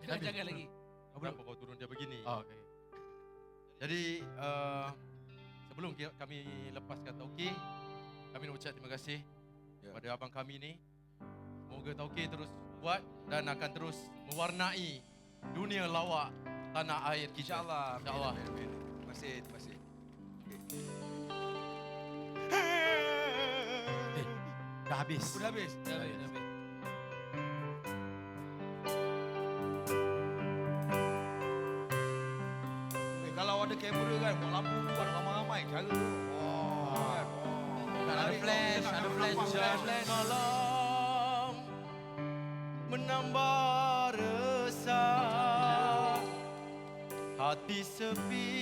Jangan lagi. Kenapa kau turun dia begini? Okay. Jadi, sebelum kami lepaskan Tauke, kami nak ucap terima kasih kepada abang kami ni. Semoga Tauke terus buat dan akan terus mewarnai dunia lawak tanah air kita. InsyaAllah. InsyaAllah. Terima kasih. Dah habis. Sudah habis. Kalau ada kamera kan, buat lampu buat ramai-ramai cara tu. Ada flash. Malam menambah resah, hati sepi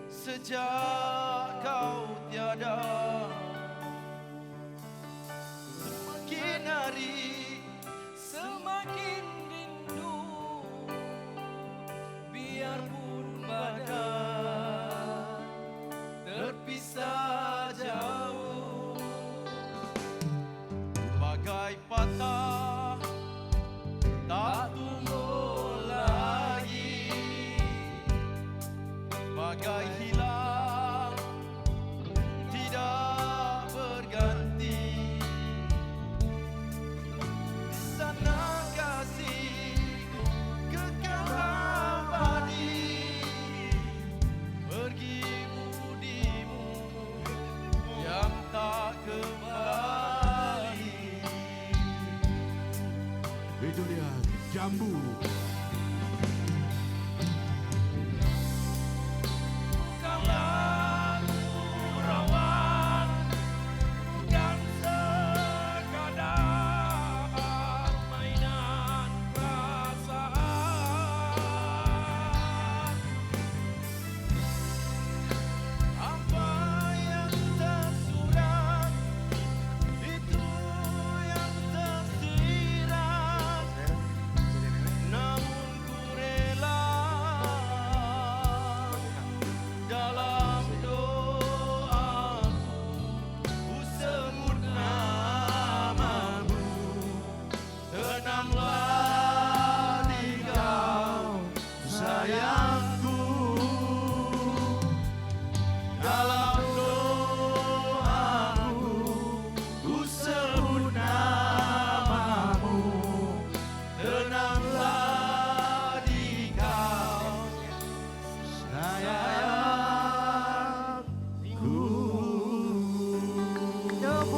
sejak kau tiada. Semakin hari Semakin rindu, biarpun badan terpisah jauh. bagai patah tak tumbuh lagi, bagai hilang tidak berganti. Di sana kasih kekal abadi, pergimu dimu yang tak kembali. Itu dia, Jambu. Kau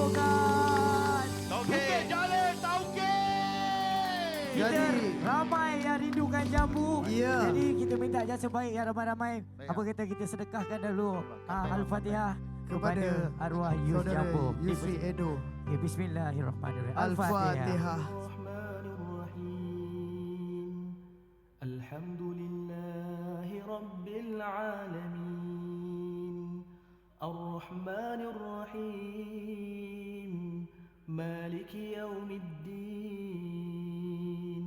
sambungkan. Bukit Jalil Tauke. Kita ramai yang rindukan jambu. Ya. Jadi kita minta jasa baik yang ramai-ramai. Apa kata kita sedekahkan dulu Al-Fatihah kepada arwah Yus Saudara Jambu. Yusri Edo. Okay, Bismillahirrahmanirrahim. Al-Fatihah. الحمد لله رب العالمين الرحمن الرحيم مالك يوم الدين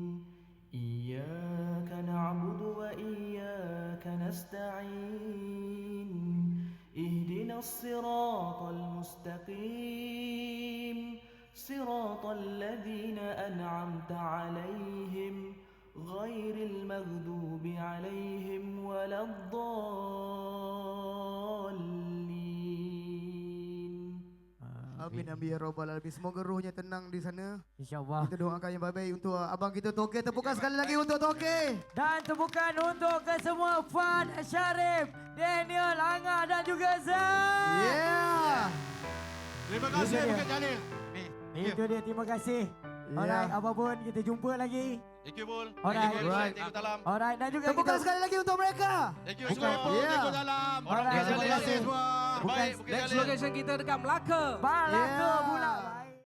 إياك نعبد وإياك نستعين اهدنا الصراط المستقيم صراط الذين أنعمت عليهم غير المغضوب عليهم ولا الضالين. Amin amin ya rabbal alamin. Semoga rohnya tenang di sana. InsyaAllah. Kita doakan yang baik untuk abang kita Toke. Tepukan sekali lagi untuk Toke. Dan tepukan untuk ke semua Fan, Syarif, Daniel, Angah dan juga Zan. Yeah. Terima kasih Bukit Jalil. Itu dia, terima kasih. Alright, apapun kita jumpa lagi. Thank you, Bul. Alright. Thank you, Bul. Thank you, Talam. Alright, dan juga Tepukan kita sekali lagi untuk mereka. Thank you Bukan semua. pun Tengok dalam. Orang Alright, Bukit Terima Jalil. kasih semua. Terbaik Bukit Next Jalil. location kita dekat Melaka. Malaka Yeah. pula.